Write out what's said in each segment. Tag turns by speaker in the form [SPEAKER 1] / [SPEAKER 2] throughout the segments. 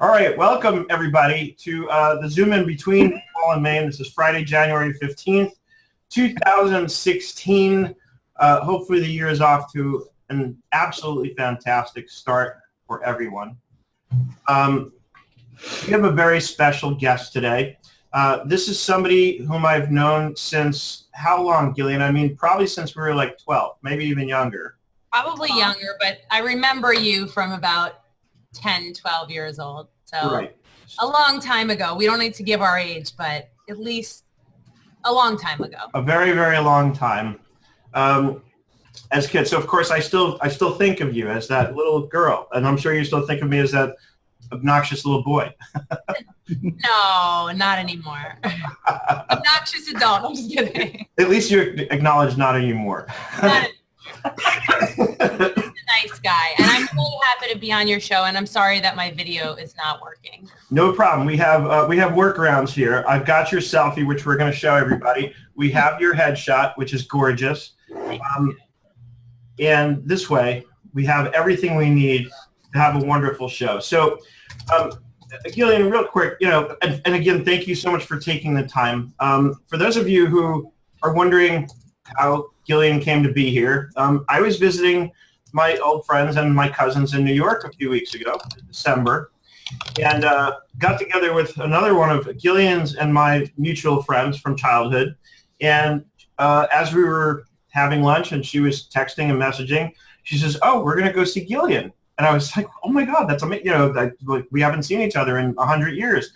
[SPEAKER 1] All right, welcome everybody to the Zoom in between Paul and Maine. This is Friday, January 15th, 2016. Hopefully the year is off to an absolutely fantastic start for everyone. We have a very special guest today. This is somebody whom I've known since how long, Gillian? I mean, probably since we were like 12, maybe even younger.
[SPEAKER 2] Probably younger, but I remember you from about 10, 12 years old. So
[SPEAKER 1] right.
[SPEAKER 2] A long time ago. We don't need to give our age, but at least a long time ago.
[SPEAKER 1] A very, very long time. As kids. So of course I still think of you as that little girl, and I'm sure you still think of me as that obnoxious little boy.
[SPEAKER 2] No, not anymore. Obnoxious adult. I'm just kidding.
[SPEAKER 1] At least you acknowledge not anymore.
[SPEAKER 2] Not anymore. Nice guy, and I'm really happy to be on your show, and I'm sorry that my video is not working.
[SPEAKER 1] No problem. We have workarounds here. I've got your selfie, which we're going to show everybody. We have your headshot, which is gorgeous. And this way, we have everything we need to have a wonderful show. So, Gillian, real quick, and again, thank you so much for taking the time. For those of you who are wondering how Gillian came to be here, I was visiting my old friends and my cousins in New York a few weeks ago, in December, and got together with another one of Gillian's and my mutual friends from childhood. And as we were having lunch and she was texting and messaging, she says, "Oh, we're going to go see Gillian." And I was like, "Oh my God, that's amazing. We haven't seen each other in 100 years.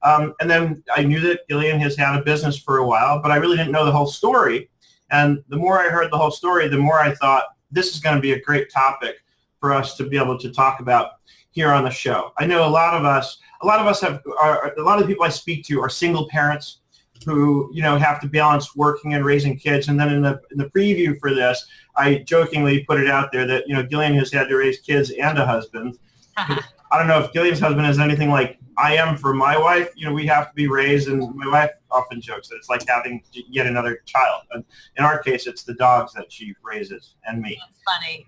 [SPEAKER 1] And then I knew that Gillian has had a business for a while, but I really didn't know the whole story. And the more I heard the whole story, the more I thought, this is going to be a great topic for us to be able to talk about here on the show. I know a lot of the people I speak to are single parents who, have to balance working and raising kids. And then in the preview for this, I jokingly put it out there that, Gillian has had to raise kids and a husband. I don't know if Gillian's husband is anything like I am for my wife. We have to be raised, and my wife often jokes that it's like having yet another child. And in our case, it's the dogs that she raises and me.
[SPEAKER 2] That's funny.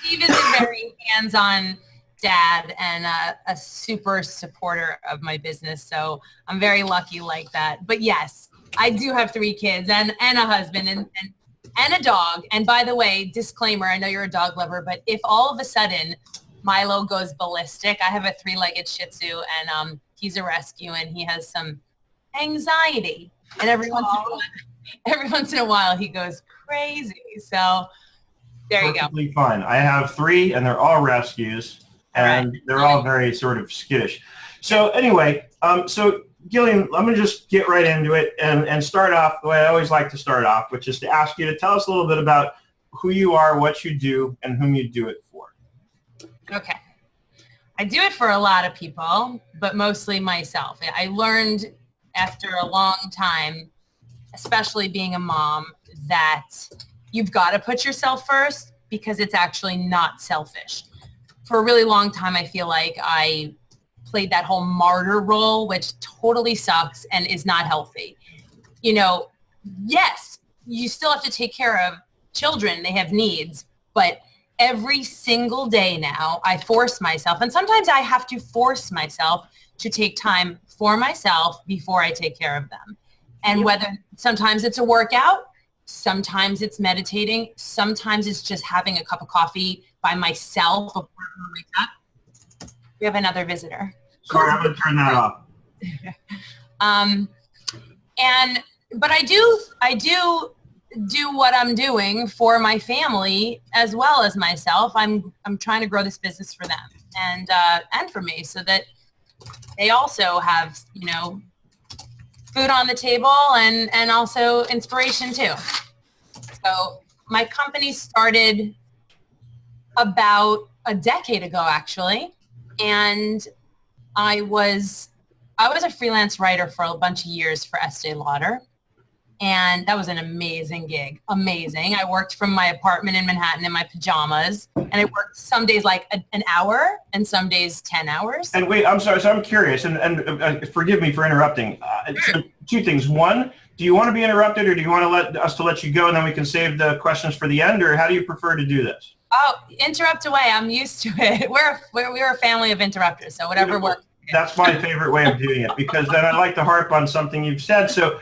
[SPEAKER 2] Steve is a very hands-on dad and a super supporter of my business, so I'm very lucky like that. But yes, I do have 3 kids and a husband and a dog. And by the way, disclaimer, I know you're a dog lover, but if all of a sudden Milo goes ballistic, I have a 3-legged Shih Tzu, and he's a rescue, and he has some anxiety, and every once in a while he goes crazy. So there you go.
[SPEAKER 1] Perfectly fine. I have 3, and they're all rescues, and they're all very sort of skittish. So anyway, so Gillian, I'm going to just get right into it and start off the way I always like to start off, which is to ask you to tell us a little bit about who you are, what you do, and whom you do it for.
[SPEAKER 2] Okay. I do it for a lot of people, but mostly myself. I learned after a long time, especially being a mom, that you've got to put yourself first because it's actually not selfish. For a really long time, I feel like I played that whole martyr role, which totally sucks and is not healthy. Yes, you still have to take care of children. They have needs, but every single day now, I force myself, and sometimes I have to force myself to take time for myself before I take care of them. And whether sometimes it's a workout, sometimes it's meditating, sometimes it's just having a cup of coffee by myself before I wake up. We have another visitor.
[SPEAKER 1] Sorry, I'm going to turn that off.
[SPEAKER 2] But I do what I'm doing for my family as well as myself. I'm trying to grow this business for them and for me, so that they also have food on the table and also inspiration too. So my company started about a decade ago, actually, and I was a freelance writer for a bunch of years for Estee Lauder. And that was an amazing gig. Amazing. I worked from my apartment in Manhattan in my pajamas. And I worked some days like an hour and some days 10 hours.
[SPEAKER 1] And wait, I'm sorry. So I'm curious. And forgive me for interrupting. So 2 things. 1, do you want to be interrupted, or do you want to let you go and then we can save the questions for the end? Or how do you prefer to do this?
[SPEAKER 2] Oh, interrupt away. I'm used to it. We're a family of interrupters, so whatever works.
[SPEAKER 1] That's my favorite way of doing it, because then I like to harp on something you've said. So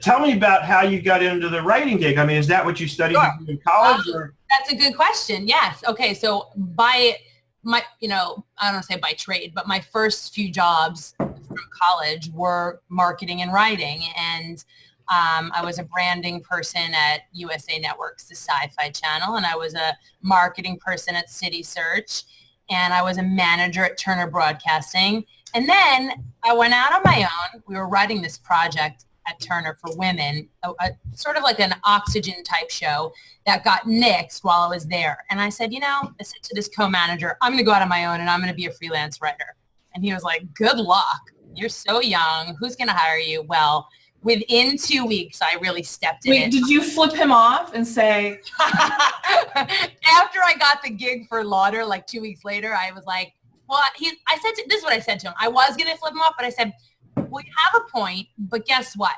[SPEAKER 1] tell me about how you got into the writing gig. I mean, is that what you studied in college? Or?
[SPEAKER 2] That's a good question. Yes. Okay. So by my, I don't want to say by trade, but my first few jobs from college were marketing and writing. And I was a branding person at USA Network's The Sci-Fi Channel, and I was a marketing person at City Search, and I was a manager at Turner Broadcasting. And then I went out on my own. We were writing this project at Turner for women, a sort of like an Oxygen type show that got nixed while I was there. And I said, I said to this co-manager, I'm going to go out on my own and I'm going to be a freelance writer. And he was like, good luck. You're so young. Who's going to hire you? Well, within 2 weeks, I really stepped in.
[SPEAKER 3] Wait, did you flip him off and say?
[SPEAKER 2] After I got the gig for Lauder, like 2 weeks later, I was like, well, this is what I said to him. I was going to flip him off, but I said, well, you have a point, but guess what?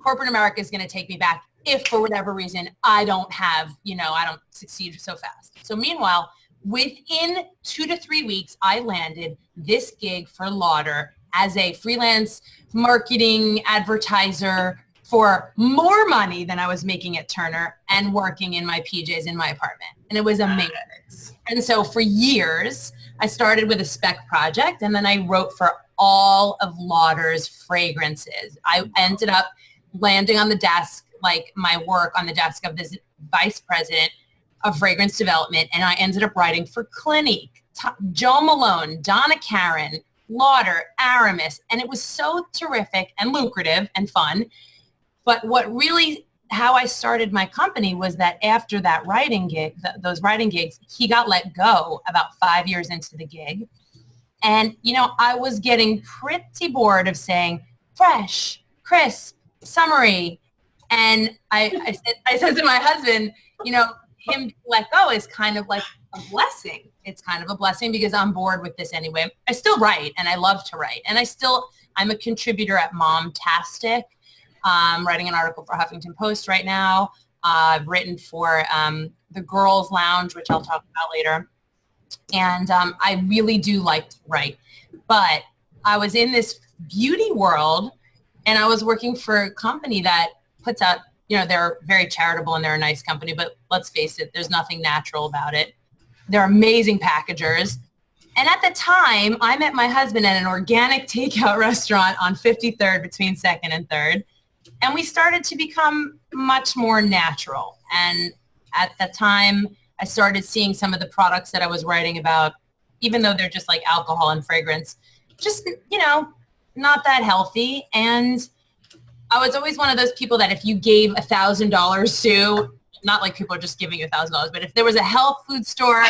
[SPEAKER 2] Corporate America is going to take me back if for whatever reason I don't have, I don't succeed so fast. So meanwhile, within 2 to 3 weeks, I landed this gig for Lauder as a freelance marketing advertiser for more money than I was making at Turner and working in my PJs in my apartment. And it was amazing. And so for years, I started with a spec project, and then I wrote for all of Lauder's fragrances. I ended up landing on the desk, like my work on the desk of this vice president of fragrance development, and I ended up writing for Clinique, Joe Malone, Donna Karan, Lauder, Aramis, and it was so terrific and lucrative and fun. But how I started my company was that after that writing gig, those writing gigs, he got let go about 5 years into the gig. And, I was getting pretty bored of saying fresh, crisp, summary. And I said to my husband, him let go is kind of like a blessing. It's kind of a blessing because I'm bored with this anyway. I still write, and I love to write. And I'm a contributor at Momtastic. Writing an article for Huffington Post right now. I've written for the Girls Lounge, which I'll talk about later. And I really do like to write. But I was in this beauty world, and I was working for a company that puts out, they're very charitable and they're a nice company, but let's face it, there's nothing natural about it. They're amazing packagers. And at the time, I met my husband at an organic takeout restaurant on 53rd between 2nd and 3rd. And we started to become much more natural. And at that time, I started seeing some of the products that I was writing about, even though they're just like alcohol and fragrance, just, not that healthy. And I was always one of those people that if you gave $1,000 to, not like people are just giving you $1,000, but if there was a health food store.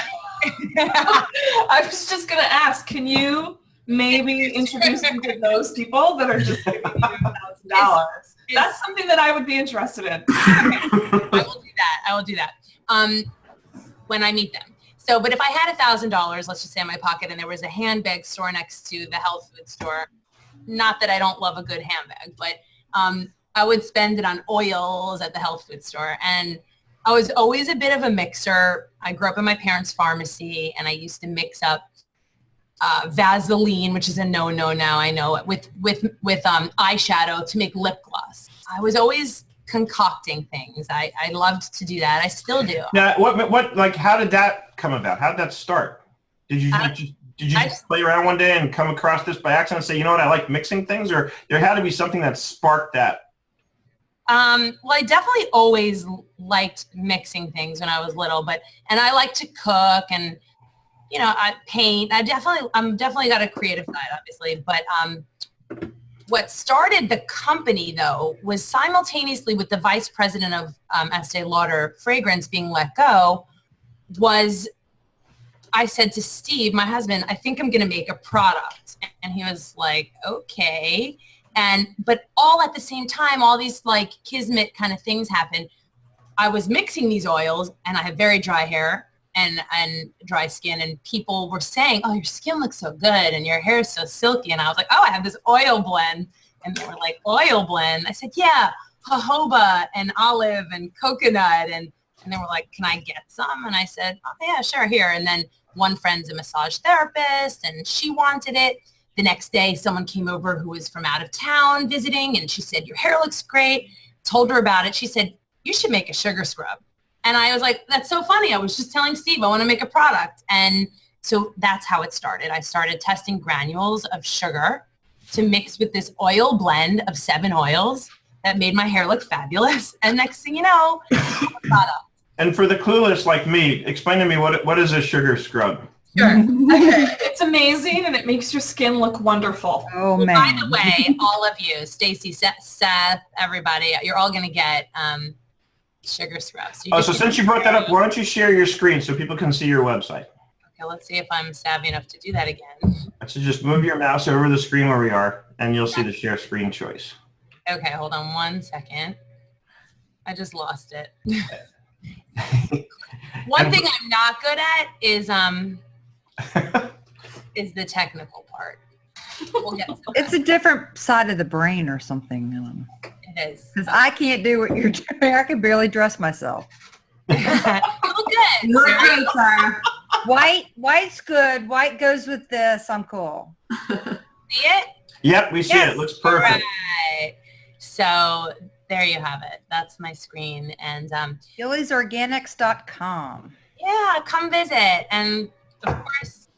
[SPEAKER 3] I was just going to ask, can you maybe introduce me to those people that are just giving you $1,000? That's something that I would be interested in.
[SPEAKER 2] Okay. I will do that. When I meet them. So, but if I had $1,000, let's just say in my pocket, and there was a handbag store next to the health food store, not that I don't love a good handbag, but I would spend it on oils at the health food store. And I was always a bit of a mixer. I grew up in my parents' pharmacy, and I used to mix up Vaseline, which is a no-no now, I know, with eyeshadow to make lip gloss. I was always concocting things. I loved to do that. I still do.
[SPEAKER 1] Now, how did that come about? How did that start? Did you just play around one day and come across this by accident and say, you know what, I like mixing things? Or there had to be something that sparked that?
[SPEAKER 2] Well, I definitely always liked mixing things when I was little, and I like to cook and, I paint. I'm definitely got a creative side, obviously, but what started the company, though, was simultaneously with the vice president of Estee Lauder Fragrance being let go, I said to Steve, my husband, I think I'm going to make a product. And he was like, okay. But all at the same time, all these like kismet kind of things happened. I was mixing these oils, and I have very dry hair and dry skin, and people were saying, oh, your skin looks so good and your hair is so silky. And I was like, oh, I have this oil blend. And they were like, oil blend? I said, yeah, jojoba and olive and coconut and And they were like, can I get some? And I said, oh, yeah, sure, here. And then one friend's a massage therapist, and she wanted it. The next day, someone came over who was from out of town visiting, and she said, your hair looks great. Told her about it. She said, you should make a sugar scrub. And I was like, that's so funny. I was just telling Steve I want to make a product. And so that's how it started. I started testing granules of sugar to mix with this oil blend of 7 oils that made my hair look fabulous. And next thing you know, product.
[SPEAKER 1] And for the clueless like me, explain to me what is a sugar scrub?
[SPEAKER 3] Sure. Okay. It's amazing, and it makes your skin look wonderful.
[SPEAKER 4] Oh,
[SPEAKER 2] Well,
[SPEAKER 4] man.
[SPEAKER 2] by the way, all of you, Stacy, Seth, everybody, you're all going to get sugar scrubs.
[SPEAKER 1] So since you brought that up, why don't you share your screen so people can see your website?
[SPEAKER 2] Okay, let's see if I'm savvy enough to do that again.
[SPEAKER 1] So just move your mouse over the screen where we are, and you'll see the share screen choice.
[SPEAKER 2] Okay, hold on 1 second. I just lost it. One thing I'm not good at is the technical part. We'll get to that.
[SPEAKER 4] It's a different side of the brain or something.
[SPEAKER 2] It is.
[SPEAKER 4] Because I can't do what you're doing. I can barely dress myself.
[SPEAKER 2] You look good.
[SPEAKER 5] You're good, sir.
[SPEAKER 4] White's good. White goes with this. I'm cool.
[SPEAKER 2] See it?
[SPEAKER 1] Yep, we see
[SPEAKER 4] Yes.
[SPEAKER 1] it. It looks
[SPEAKER 2] All
[SPEAKER 1] perfect.
[SPEAKER 2] right. So there you have it. That's my screen. And
[SPEAKER 4] Gilly'sOrganics.com.
[SPEAKER 2] yeah, come visit. And of course,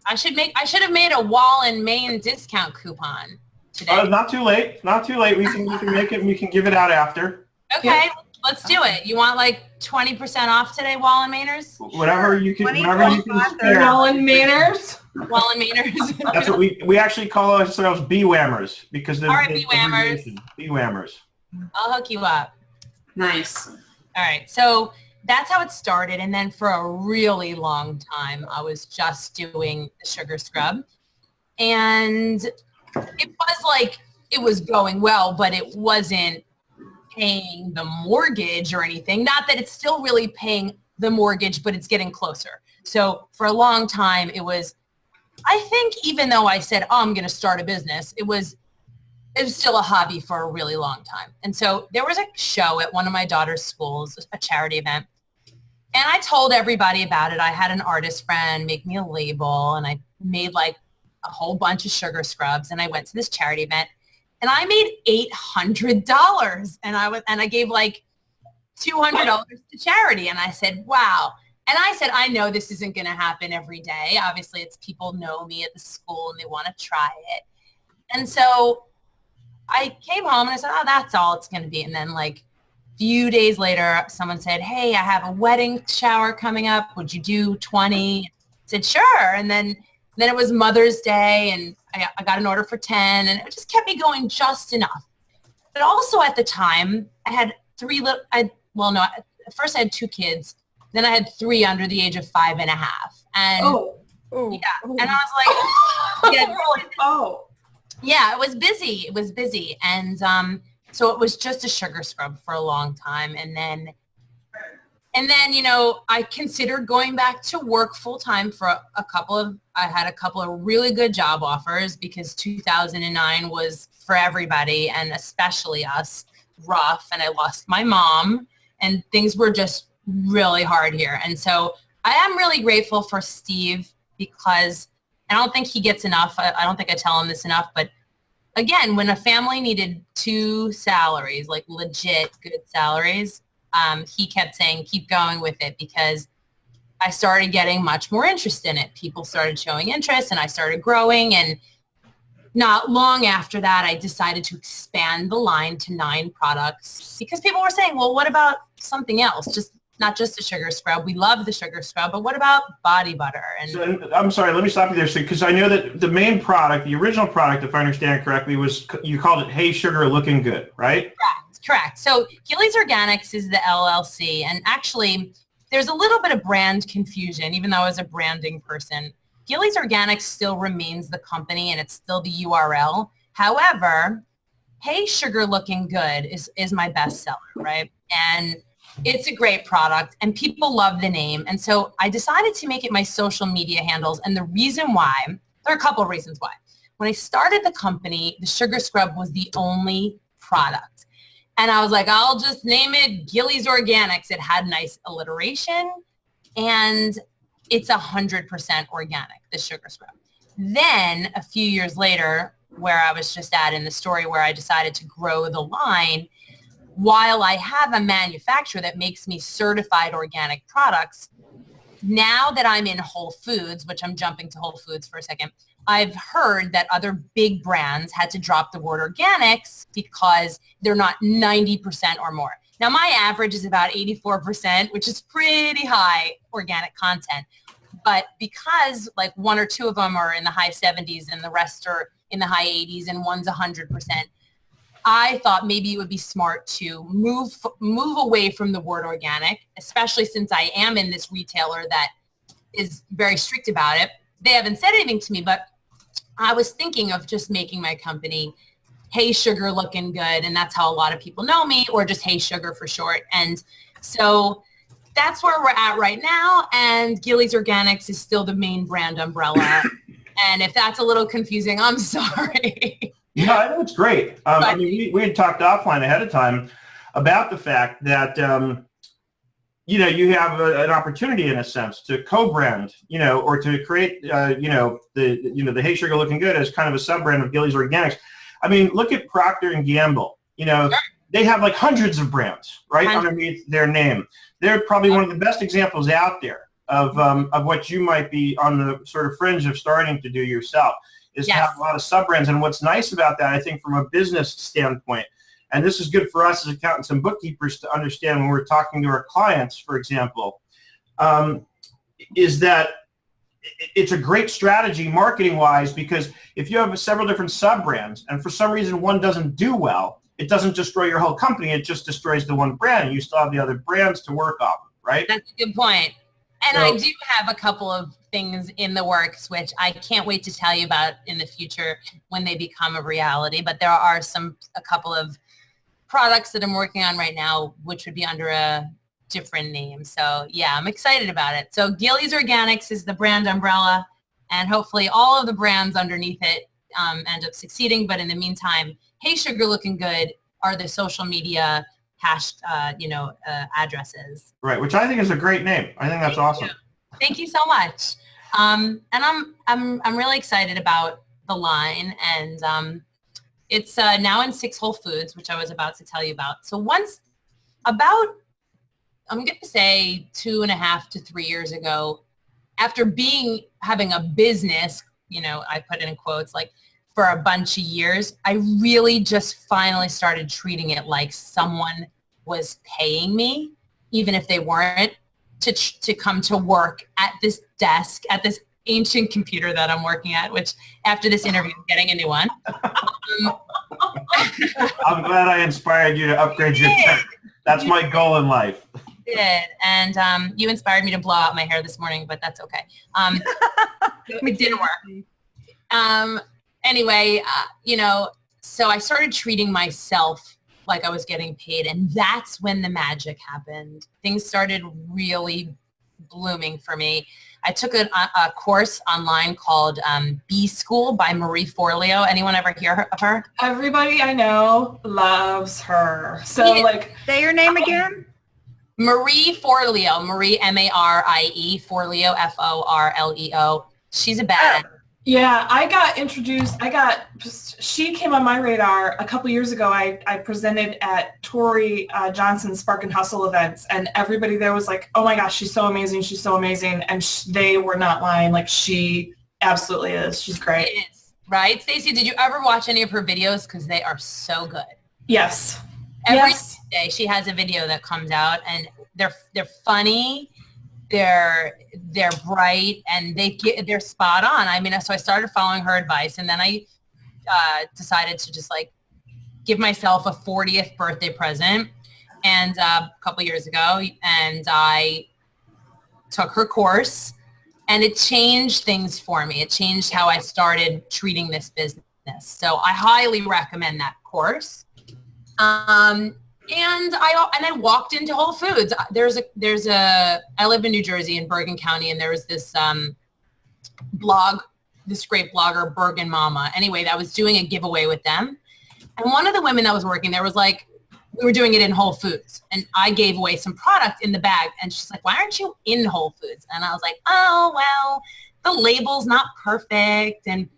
[SPEAKER 2] I should have made a Wall in Maine discount coupon today.
[SPEAKER 1] Not too late. Not too late. We can make it. And we can give it out after.
[SPEAKER 2] Okay, let's do it. You want like 20% off today, Wall and Mainers?
[SPEAKER 1] Whatever you can.
[SPEAKER 4] 20,
[SPEAKER 1] Whatever you can
[SPEAKER 4] 25,
[SPEAKER 1] spare.
[SPEAKER 3] Nolan Manners.
[SPEAKER 2] Wall and Mainers.
[SPEAKER 1] That's what we actually call ourselves bee-whammers because
[SPEAKER 2] All right, bee-whammers.
[SPEAKER 1] Bee-whammers.
[SPEAKER 2] I'll hook you up.
[SPEAKER 5] Nice.
[SPEAKER 2] All right, so that's how it started. And then for a really long time, I was just doing the sugar scrub. And it was like, it was going well, but it wasn't paying the mortgage or anything. Not that it's still really paying the mortgage, but it's getting closer. So for a long time, it was, I think even though I said, oh, I'm going to start a business, it was still a hobby for a really long time. And so there was a show at one of my daughter's schools, a charity event. And I told everybody about it. I had an artist friend make me a label, and I made like a whole bunch of sugar scrubs. And I went to this charity event, and I made $800. And I gave like $200 to charity. And I said, wow. And I said, I know this isn't going to happen every day. Obviously, it's people know me at the school and they want to try it. And so I came home and I said, oh, that's all it's going to be. And then like a few days later, someone said, hey, I have a wedding shower coming up. Would you do 20? I said, sure. And then it was Mother's Day, and I got an order for 10, and it just kept me going just enough. But also at the time, I had at first I had 2 kids. Then I had 3 under the age of 5 and a half. And yeah, and I was like, yeah, it was busy. It was busy. And so it was just a sugar scrub for a long time. And then, you know, I considered going back to work full time for I had a couple of really good job offers, because 2009 was for everybody, and especially us, rough. And I lost my mom, and things were just really hard here. And so I am really grateful for Steve, because I don't think he gets enough. I don't think I tell him this enough, but again, when a family needed 2 salaries, like legit good salaries, he kept saying, keep going with it, because I started getting much more interest in it. People started showing interest, and I started growing. And not long after that, I decided to expand the line to 9 products, because people were saying, well, what about something else? Not just a sugar scrub. We love the sugar scrub, but what about body butter? And
[SPEAKER 1] So, I'm sorry, let me stop you there, because I know that the main product, the original product, if I understand correctly, was, you called it Hey Sugar Looking Good, right?
[SPEAKER 2] Correct. So Gilly's Organics is the LLC, and actually there's a little bit of brand confusion, even though I was a branding person. Gilly's Organics still remains the company, and it's still the URL. However, Hey Sugar Looking Good is my best seller, right? And it's a great product, and people love the name. And so I decided to make it my social media handles. And the reason why, there are a couple of reasons why. When I started the company, the sugar scrub was the only product. And I was like, I'll just name it Gilly's Organics. It had nice alliteration, and it's 100% organic, the sugar scrub. Then a few years later, where I was just at in the story where I decided to grow the line, while I have a manufacturer that makes me certified organic products, now that I'm in Whole Foods, which I'm jumping to Whole Foods for a second, I've heard that other big brands had to drop the word organics because they're not 90% or more. Now, my average is about 84%, which is pretty high organic content. But because like one or two of them are in the high 70s and the rest are in the high 80s and one's 100%, I thought maybe it would be smart to move away from the word organic, especially since I am in this retailer that is very strict about it. They haven't said anything to me, but I was thinking of just making my company Hey Sugar Looking Good, and that's how a lot of people know me, or just Hey Sugar for short. And so that's where we're at right now, and Gilly's Organics is still the main brand umbrella. And if that's a little confusing, I'm sorry.
[SPEAKER 1] No, I know it's great. I mean, we had talked offline ahead of time about the fact that, you have an opportunity in a sense to co-brand, or to create, the Hey Sugar Looking Good as kind of a sub-brand of Gilly's Organics. I mean, look at Procter and Gamble. They have like hundreds of brands right underneath their name. They're probably one of the best examples out there of what you might be on the sort of fringe of starting to do yourself, is to have a lot of sub-brands. And what's nice about that, I think, from a business standpoint, and this is good for us as accountants and bookkeepers to understand when we're talking to our clients, for example, is that it's a great strategy marketing-wise, because if you have several different sub-brands and for some reason one doesn't do well, it doesn't destroy your whole company. It just destroys the one brand. You still have the other brands to work off of, right?
[SPEAKER 2] That's a good point. And I do have a couple of things in the works, which I can't wait to tell you about in the future when they become a reality. But there are a couple of products that I'm working on right now, which would be under a different name. So yeah, I'm excited about it. So Gilly's Organics is the brand umbrella, and hopefully all of the brands underneath it end up succeeding. But in the meantime, Hey Sugar Looking Good are the social media addresses.
[SPEAKER 1] Right, which I think is a great name. I think that's awesome.
[SPEAKER 2] Thank you so much. And I'm really excited about the line, and it's now in 6 Whole Foods, which I was about to tell you about. So I'm going to say 2.5 to 3 years ago, after having a business, I put it in quotes, like for a bunch of years, I really just finally started treating it like someone was paying me, even if they weren't, to come to work at this desk, at this ancient computer that I'm working at, which after this interview, I'm getting a new one.
[SPEAKER 1] I'm glad I inspired you to upgrade your tech. That's my goal in life.
[SPEAKER 2] Did, and you inspired me to blow out my hair this morning, but that's okay. It didn't work. Anyway, so I started treating myself like I was getting paid, and that's when the magic happened. Things started really blooming for me. I took a course online called B School by Marie Forleo. Anyone ever hear of her?
[SPEAKER 3] Everybody I know loves her. So
[SPEAKER 4] say your name again.
[SPEAKER 2] Marie Forleo. Marie, Marie, Forleo, Forleo. She's a badass.
[SPEAKER 3] Yeah, I got introduced. She came on my radar a couple years ago. I presented at Tori Johnson's Spark and Hustle events, and everybody there was like, oh my gosh, she's so amazing. She's so amazing. And they were not lying. Like, she absolutely is. She's great.
[SPEAKER 2] It is, right? Stacey, did you ever watch any of her videos? Because they are so good.
[SPEAKER 3] Yes.
[SPEAKER 2] Every day she has a video that comes out, and they're funny. They're bright, and they're spot on. I mean, so I started following her advice, and then I decided to just give myself a 40th birthday present, and a couple years ago, and I took her course, and it changed things for me. It changed how I started treating this business. So I highly recommend that course. And I walked into Whole Foods. I live in New Jersey in Bergen County, and there was this this great blogger, Bergen Mama. Anyway, that was doing a giveaway with them. And one of the women that was working there was like, we were doing it in Whole Foods, and I gave away some product in the bag, and she's like, why aren't you in Whole Foods? And I was like, oh, well, the label's not perfect. And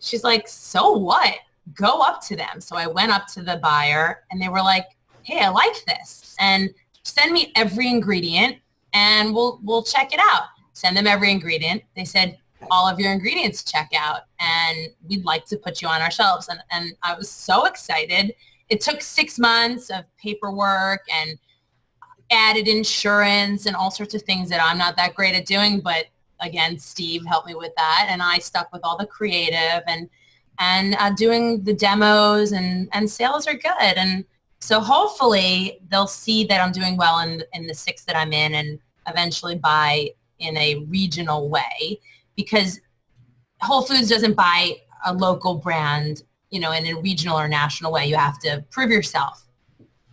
[SPEAKER 2] she's like, so what? Go up to them. So I went up to the buyer, and they were like, hey, I like this, and send me every ingredient, and we'll check it out. Send them every ingredient. They said, all of your ingredients check out, and we'd like to put you on our shelves. And I was so excited. It took 6 months of paperwork and added insurance and all sorts of things that I'm not that great at doing. But again, Steve helped me with that, and I stuck with all the creative and doing the demos, and sales are good. And so hopefully they'll see that I'm doing well in the 6 that I'm in, and eventually buy in a regional way, because Whole Foods doesn't buy a local brand, in a regional or national way. You have to prove yourself.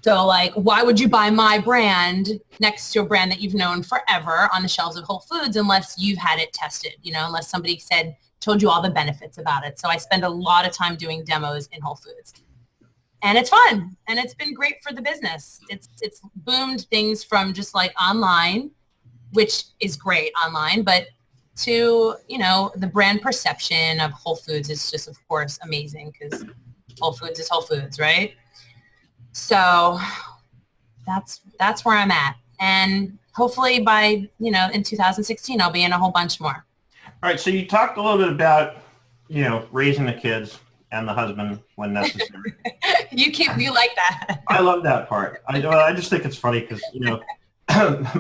[SPEAKER 2] So like, why would you buy my brand next to a brand that you've known forever on the shelves of Whole Foods unless you've had it tested, unless somebody told you all the benefits about it. So I spend a lot of time doing demos in Whole Foods. And it's fun, and it's been great for the business. It's boomed things from just like online, which is great online, but to, the brand perception of Whole Foods is just, of course, amazing, because Whole Foods is Whole Foods, right? So that's where I'm at. And hopefully by, in 2016, I'll be in a whole bunch more.
[SPEAKER 1] All right. So you talked a little bit about, raising the kids and the husband when necessary.
[SPEAKER 2] You like that.
[SPEAKER 1] I love that part. I just think it's funny because,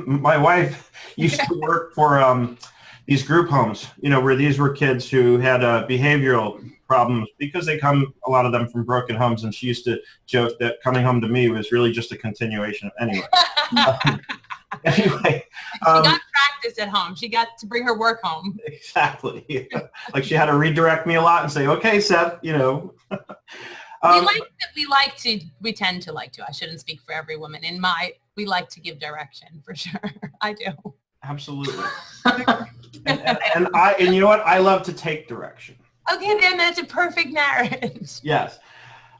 [SPEAKER 1] my wife used to work for these group homes, where these were kids who had behavioral problems because a lot of them from broken homes. And she used to joke that coming home to me was really just a continuation of anyway. Anyway.
[SPEAKER 2] She got practice at home. She got to bring her work home.
[SPEAKER 1] Exactly. Like she had to redirect me a lot and say, okay, Seth,
[SPEAKER 2] we tend to like to, I shouldn't speak for every woman. We like to give direction for sure. I do.
[SPEAKER 1] Absolutely. and you know what? I love to take direction.
[SPEAKER 2] Okay, then that's a perfect marriage.
[SPEAKER 1] Yes.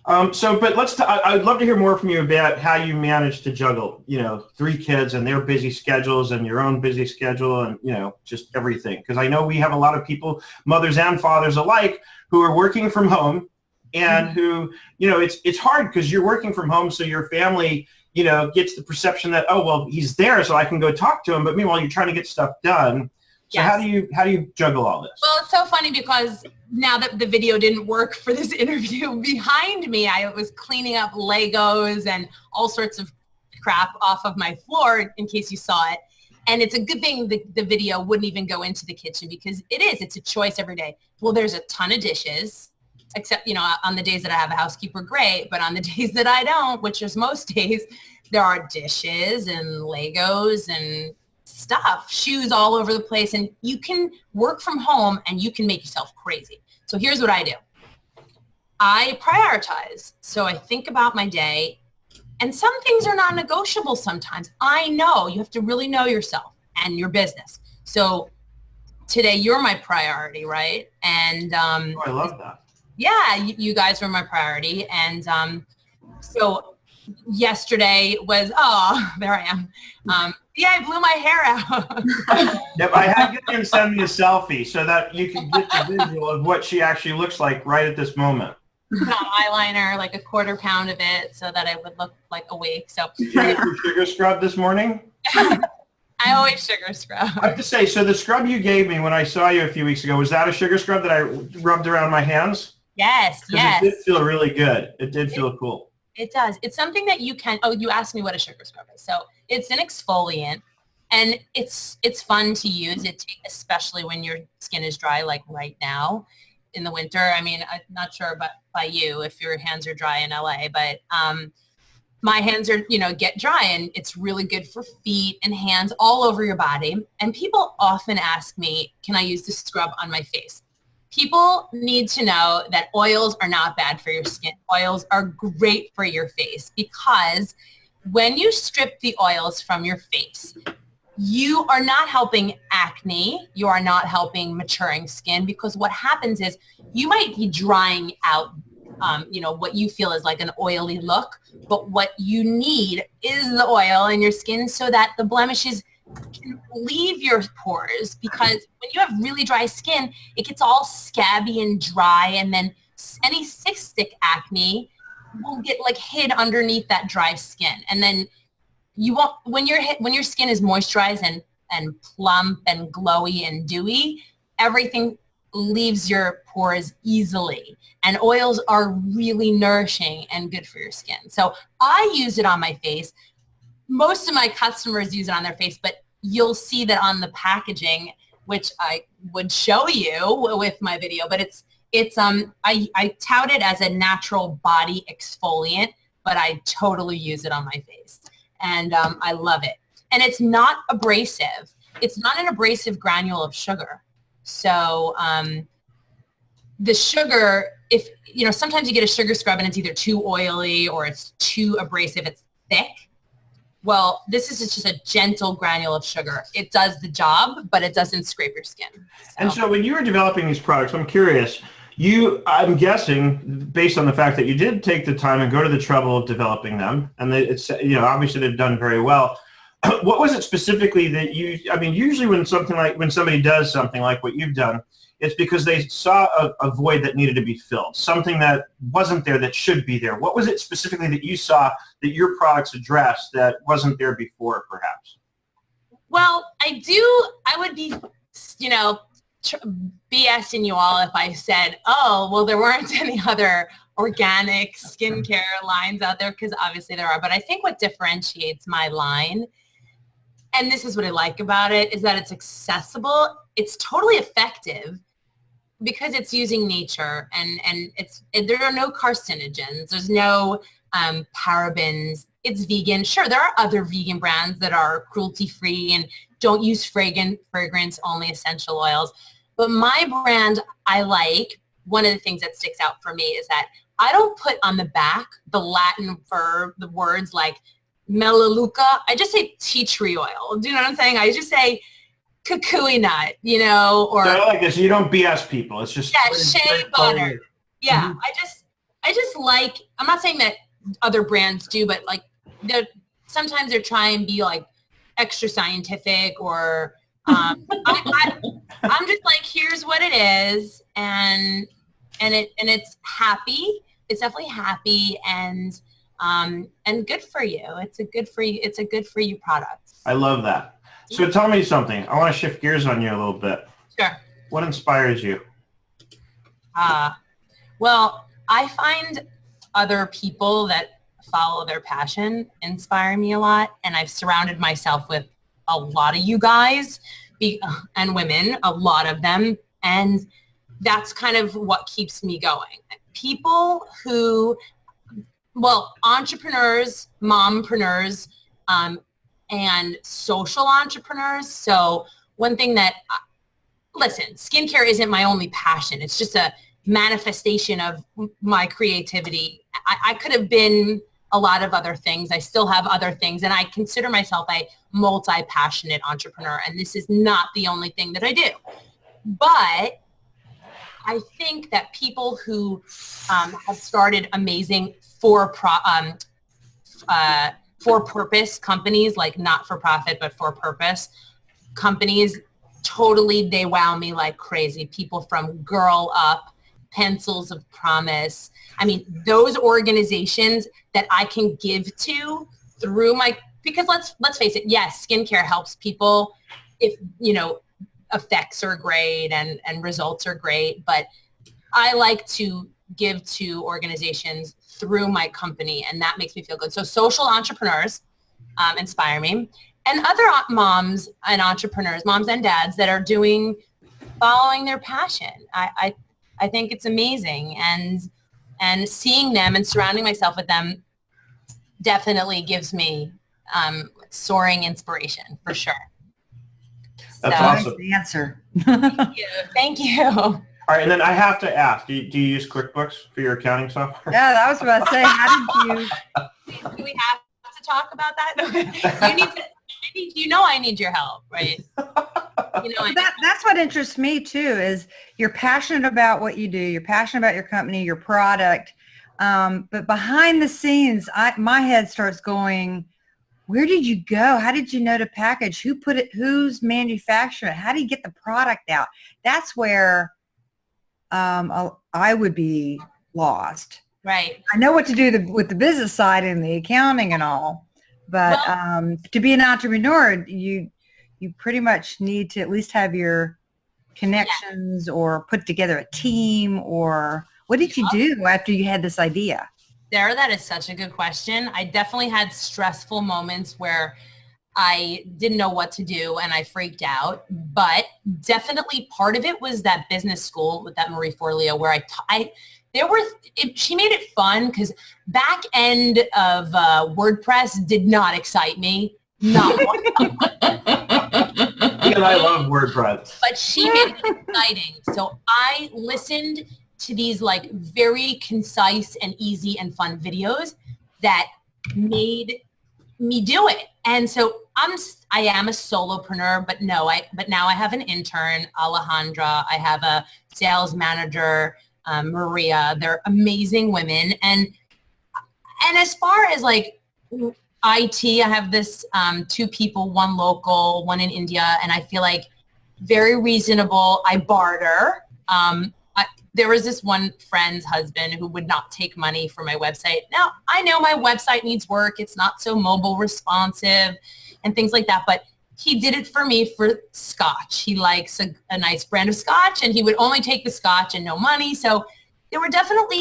[SPEAKER 1] But I'd love to hear more from you about how you manage to juggle, 3 kids and their busy schedules and your own busy schedule and, just everything. Because I know we have a lot of people, mothers and fathers alike, who are working from home and who, it's hard because you're working from home. So your family, gets the perception that, oh, well, he's there, so I can go talk to him. But meanwhile, you're trying to get stuff done. So
[SPEAKER 2] yes.
[SPEAKER 1] How do you juggle all this?
[SPEAKER 2] Well, it's so funny because now that the video didn't work for this interview, behind me, I was cleaning up Legos and all sorts of crap off of my floor in case you saw it. And it's a good thing the video wouldn't even go into the kitchen because it's a choice every day. Well, there's a ton of dishes, except, on the days that I have a housekeeper, great. But on the days that I don't, which is most days, there are dishes and Legos and stuff, shoes all over the place, and you can work from home and you can make yourself crazy. So here's what I do. I prioritize. So I think about my day, and some things are not negotiable sometimes. I know you have to really know yourself and your business. So today you're my priority, right? And
[SPEAKER 1] I love that.
[SPEAKER 2] Yeah, you guys were my priority. And so yesterday was, there I am. Yeah, I blew my hair out.
[SPEAKER 1] Yep, I had Gillian send me a selfie so that you can get the visual of what she actually looks like right at this moment.
[SPEAKER 2] Put on eyeliner, like a quarter pound of it, so that I would look like awake. So
[SPEAKER 1] did you get your sugar scrub this morning?
[SPEAKER 2] I always sugar scrub.
[SPEAKER 1] I have to say, so the scrub you gave me when I saw you a few weeks ago, was that a sugar scrub that I rubbed around my hands?
[SPEAKER 2] Yes, yes.
[SPEAKER 1] It did feel really good. It did feel cool.
[SPEAKER 2] It does. It's something that you can, you asked me what a sugar scrub is. So it's an exfoliant, and it's fun to use, especially when your skin is dry, like right now in the winter. I mean, I'm not sure about by you if your hands are dry in LA, but my hands are, get dry, and it's really good for feet and hands all over your body. And people often ask me, can I use this scrub on my face? People need to know that oils are not bad for your skin. Oils are great for your face, because when you strip the oils from your face, you are not helping acne. You are not helping maturing skin, because what happens is you might be drying out what you feel is like an oily look, but what you need is the oil in your skin so that the blemishes can leave your pores, because when you have really dry skin, it gets all scabby and dry, and then any cystic acne will get like hid underneath that dry skin. And then you won't, when your skin is moisturized and plump and glowy and dewy, everything leaves your pores easily. And oils are really nourishing and good for your skin. So I use it on my face. Most of my customers use it on their face, but you'll see that on the packaging, which I would show you with my video, but I tout it as a natural body exfoliant, but I totally use it on my face. And I love it. And it's not abrasive. It's not an abrasive granule of sugar. So the sugar, if, sometimes you get a sugar scrub and it's either too oily or it's too abrasive, it's thick. Well, this is just a gentle granule of sugar. It does the job, but it doesn't scrape your skin.
[SPEAKER 1] And so when you were developing these products, I'm curious, I'm guessing, based on the fact that you did take the time and go to the trouble of developing them, and it's, obviously they've done very well. What was it specifically that usually when somebody does something like what you've done, it's because they saw a void that needed to be filled, something that wasn't there that should be there. What was it specifically that you saw that your products addressed that wasn't there before, perhaps?
[SPEAKER 2] Well, I would be, BSing you all if I said, oh, well, there weren't any other organic skincare lines out there, because obviously there are. But I think what differentiates my line, and this is what I like about it, is that it's accessible. It's totally effective because it's using nature, and there are no carcinogens. There's no parabens. It's vegan. Sure, there are other vegan brands that are cruelty-free and don't use fragrance, only essential oils. But my brand, I like, one of the things that sticks out for me is that I don't put on the back the Latin verb, the words like melaleuca. I just say tea tree oil. Do you know what I'm saying? I just say kukui nut, or...
[SPEAKER 1] So I like this. You don't BS people. It's just...
[SPEAKER 2] Yeah, shea butter. Yeah, I just like, I'm not saying that other brands do, but like sometimes they're trying to be like extra scientific, or I'm just like, here's what it is, and it's happy. It's definitely happy and good for you. It's a good for you product.
[SPEAKER 1] I love that. So tell me something. I want to shift gears on you a little bit.
[SPEAKER 2] Sure.
[SPEAKER 1] What inspires you?
[SPEAKER 2] Well, I find other people that follow their passion inspire me a lot, and I've surrounded myself with a lot of you guys and women, a lot of them, and that's kind of what keeps me going. People who, entrepreneurs, mompreneurs, and social entrepreneurs. So one thing that, listen, skincare isn't my only passion. It's just a manifestation of my creativity. I could have been a lot of other things. I still have other things, and I consider myself a multi-passionate entrepreneur, and this is not the only thing that I do. But I think that people who have started amazing for-purpose companies, like not for profit, but for purpose companies, totally, they wow me like crazy. People from Girl Up, Pencils of Promise. I mean, those organizations that I can give to through because let's face it, yes, skincare helps people if, effects are great and results are great, but I like to give to organizations through my company, and that makes me feel good. So social entrepreneurs inspire me, and other moms and entrepreneurs, moms and dads that are following their passion. I think it's amazing, and seeing them and surrounding myself with them definitely gives me soaring inspiration, for sure.
[SPEAKER 1] That's
[SPEAKER 2] so,
[SPEAKER 1] awesome.
[SPEAKER 4] The answer.
[SPEAKER 2] Thank you.
[SPEAKER 1] All right, and then I have to ask, do you use QuickBooks for your accounting software?
[SPEAKER 4] Yeah, I was about to say, how did you?
[SPEAKER 2] Do we have to talk about that? I need your help, right?
[SPEAKER 4] That's what interests me too, is you're passionate about what you do. You're passionate about your company, your product, But behind the scenes, my head starts going, where did you go? How did you know to package? Who put it? Who's manufacturing it? How do you get the product out? That's where I would be lost.
[SPEAKER 2] Right.
[SPEAKER 4] I know what to do with the business side and the accounting and all, but to be an entrepreneur, you pretty much need to at least have your connections or put together a team. Or what did you do after you had this idea?
[SPEAKER 2] Sarah, that is such a good question. I definitely had stressful moments where I didn't know what to do and I freaked out, but definitely part of it was that business school with that Marie Forleo where she made it fun because back end of WordPress did not excite me. Not one.
[SPEAKER 1] And I love WordPress.
[SPEAKER 2] But she made it exciting. So I listened to these like very concise and easy and fun videos that made me do it. And so I am a solopreneur, but now I have an intern, Alejandra. I have a sales manager, Maria. They're amazing women. And as far as like IT, I have this 2 people, one local, one in India, and I feel like very reasonable. I barter. There was this one friend's husband who would not take money for my website. Now, I know my website needs work. It's not so mobile responsive and things like that, but he did it for me for scotch. He likes a nice brand of scotch, and he would only take the scotch and no money. So there were definitely,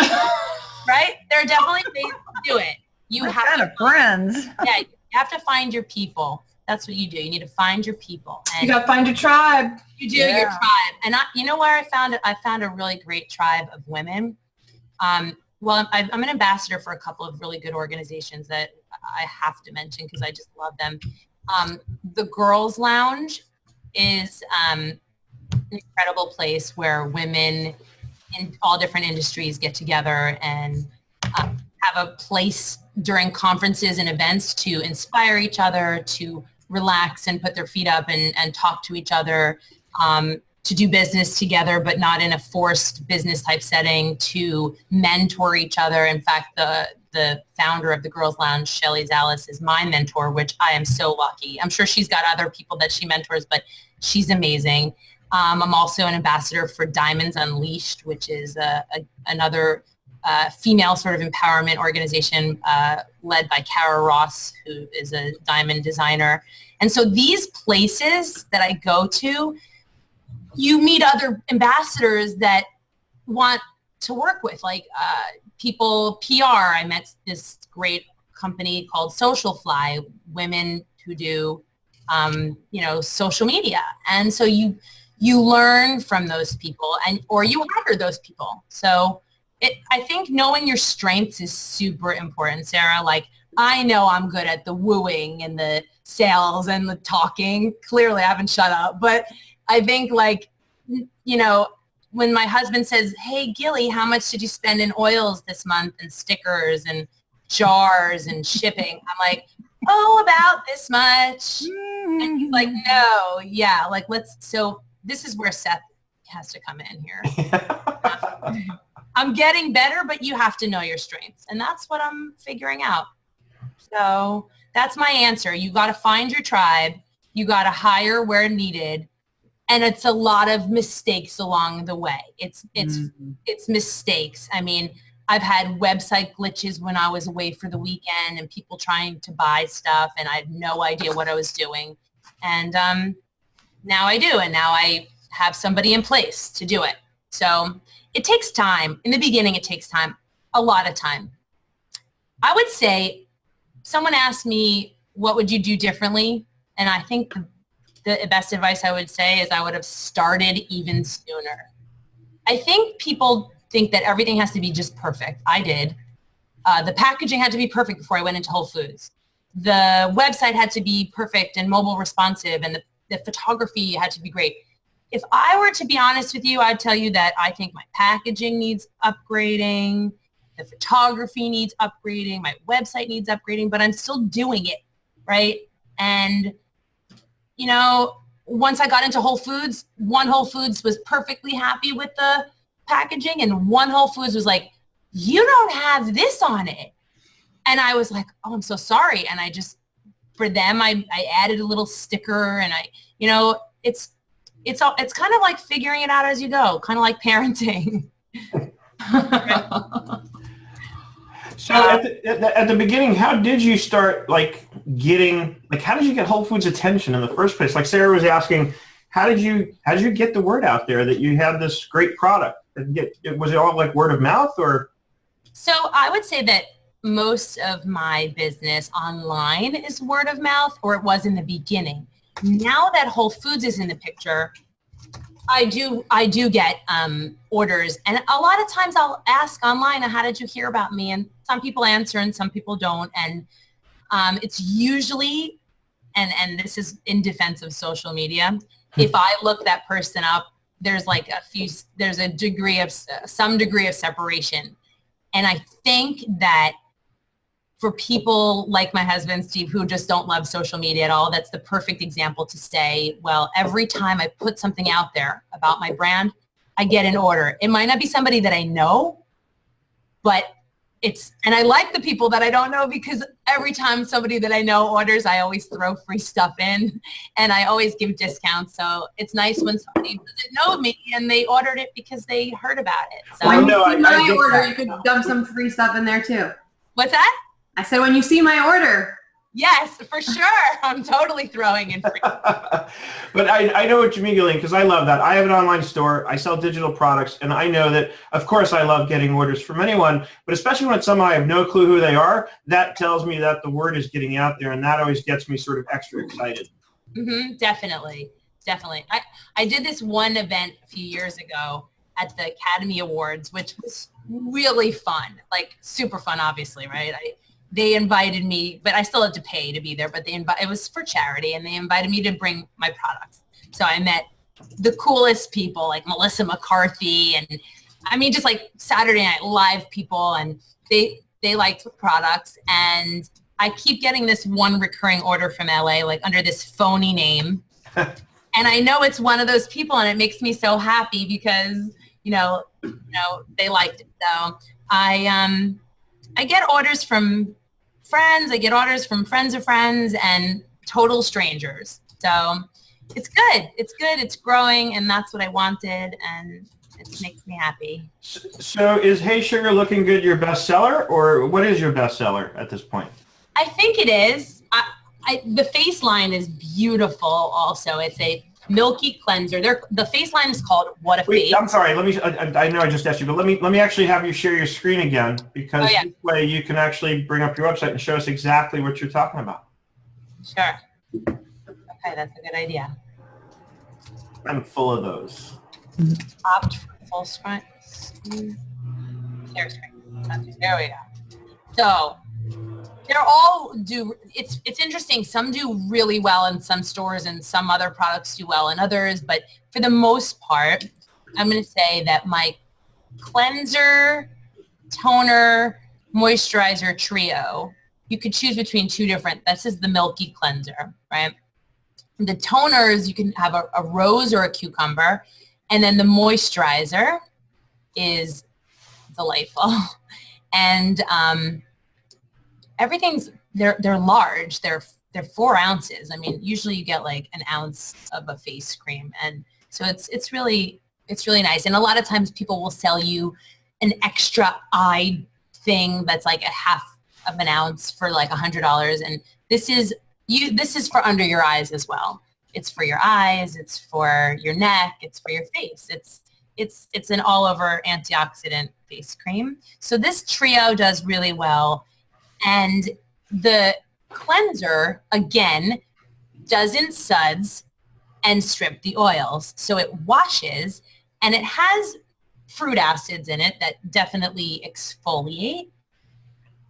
[SPEAKER 2] right? There are definitely ways to do it. You
[SPEAKER 4] What
[SPEAKER 2] have
[SPEAKER 4] kind of friends?
[SPEAKER 2] Yeah, you have to find your people. That's what you do. You need to find your people. And
[SPEAKER 3] You got to find your tribe.
[SPEAKER 2] you do your tribe. And you know where I found it? I found a really great tribe of women. Well, I'm an ambassador for a couple of really good organizations that I have to mention because I just love them. The Girls Lounge is an incredible place where women in all different industries get together and have a place during conferences and events to inspire each other, to relax and put their feet up and talk to each other, to do business together, but not in a forced business type setting, to mentor each other. In fact, the founder of the Girls Lounge, Shelly Zallis, is my mentor, which I am so lucky. I'm sure she's got other people that she mentors, but she's amazing. I'm also an ambassador for Diamonds Unleashed, which is another female sort of empowerment organization led by Kara Ross, who is a diamond designer. And so these places that I go to, you meet other ambassadors that want to work with, like people PR. I met this great company called Social Fly, women who do, social media. And so you learn from those people or you hire those people. So I think knowing your strengths is super important, Sarah. Like, I know I'm good at the wooing and the sales and the talking. Clearly, I haven't shut up. But I think, like, when my husband says, hey, Gilly, how much did you spend in oils this month and stickers and jars and shipping? I'm like, oh, about this much. And he's like, no, yeah, like, so this is where Seth has to come in here. I'm getting better, but you have to know your strengths. And that's what I'm figuring out. So that's my answer. You got to find your tribe. You got to hire where needed. And it's a lot of mistakes along the way. It's mistakes. I mean, I've had website glitches when I was away for the weekend and people trying to buy stuff and I had no idea what I was doing. And now I do. And now I have somebody in place to do it. So it takes time. In the beginning, it takes time, a lot of time. I would say, someone asked me, what would you do differently? And I think the best advice I would say is I would have started even sooner. I think people think that everything has to be just perfect. I did. The packaging had to be perfect before I went into Whole Foods. The website had to be perfect and mobile responsive, and the photography had to be great. If I were to be honest with you, I'd tell you that I think my packaging needs upgrading, the photography needs upgrading, my website needs upgrading, but I'm still doing it, right? And, once I got into Whole Foods, one Whole Foods was perfectly happy with the packaging and one Whole Foods was like, you don't have this on it. And I was like, oh, I'm so sorry. And I just, for them, I added a little sticker, and it's kind of like figuring it out as you go, kind of like parenting.
[SPEAKER 1] So at the beginning, how did you start how did you get Whole Foods' attention in the first place? Like Sarah was asking, how did you get the word out there that you had this great product? Was it all like word of mouth, or?
[SPEAKER 2] So I would say that most of my business online is word of mouth, or it was in the beginning. Now that Whole Foods is in the picture, I do get orders, and a lot of times I'll ask online, how did you hear about me? And some people answer and some people don't. And it's usually, and this is in defense of social media, if I look that person up, there's some degree of separation. And I think that for people like my husband, Steve, who just don't love social media at all, that's the perfect example to say, well, every time I put something out there about my brand, I get an order. It might not be somebody that I know, but and I like the people that I don't know, because every time somebody that I know orders, I always throw free stuff in, and I always give discounts. So it's nice when somebody doesn't know me and they ordered it because they heard about it. So
[SPEAKER 5] When you see my order, you could dump some free stuff in there too.
[SPEAKER 2] What's that?
[SPEAKER 5] I said, when you see my order.
[SPEAKER 2] Yes, for sure. I'm totally throwing in free.
[SPEAKER 1] But I know what you mean, Gillian, because I love that. I have an online store. I sell digital products, and I know that, of course, I love getting orders from anyone, but especially when it's someone I have no clue who they are, that tells me that the word is getting out there, and that always gets me sort of extra excited.
[SPEAKER 2] Mm-hmm, definitely. I did this one event a few years ago at the Academy Awards, which was really fun, like super fun, obviously, right? They invited me, but I still had to pay to be there, but it was for charity, and they invited me to bring my products. So I met the coolest people, like Melissa McCarthy, and I mean, just like Saturday Night Live people, and they liked the products. And I keep getting this one recurring order from LA, like under this phony name. And I know it's one of those people, and it makes me so happy because, they liked it. So I get orders from friends. I get orders from friends of friends and total strangers. So it's good. It's good. It's growing, and that's what I wanted, and it makes me happy.
[SPEAKER 1] So is Hey Sugar Looking Good your bestseller, or what is your bestseller at this point?
[SPEAKER 2] I think it is. The face line is beautiful also. It's a milky cleanser. The face line is called What a Face.
[SPEAKER 1] I'm sorry. I know I just asked you, but let me actually have you share your screen again, because this way you can actually bring up your website and show us exactly what you're talking about.
[SPEAKER 2] Sure. Okay, that's a good idea.
[SPEAKER 1] I'm full of those.
[SPEAKER 2] Opt for full screen. There we go. So they're all it's interesting. Some do really well in some stores, and some other products do well in others. But for the most part, I'm going to say that my cleanser, toner, moisturizer trio, you could choose between two different. This is the milky cleanser, right? The toners, you can have a rose or a cucumber. And then the moisturizer is delightful. And everything's, they're large. They're 4 ounces. I mean, usually you get like an ounce of a face cream. And so it's really nice. And a lot of times people will sell you an extra eye thing that's like a half of an ounce for like $100. And this is for under your eyes as well. It's for your eyes, it's for your neck, it's for your face. It's an all over antioxidant face cream. So this trio does really well. And the cleanser, again, doesn't suds and strip the oils. So it washes, and it has fruit acids in it that definitely exfoliate,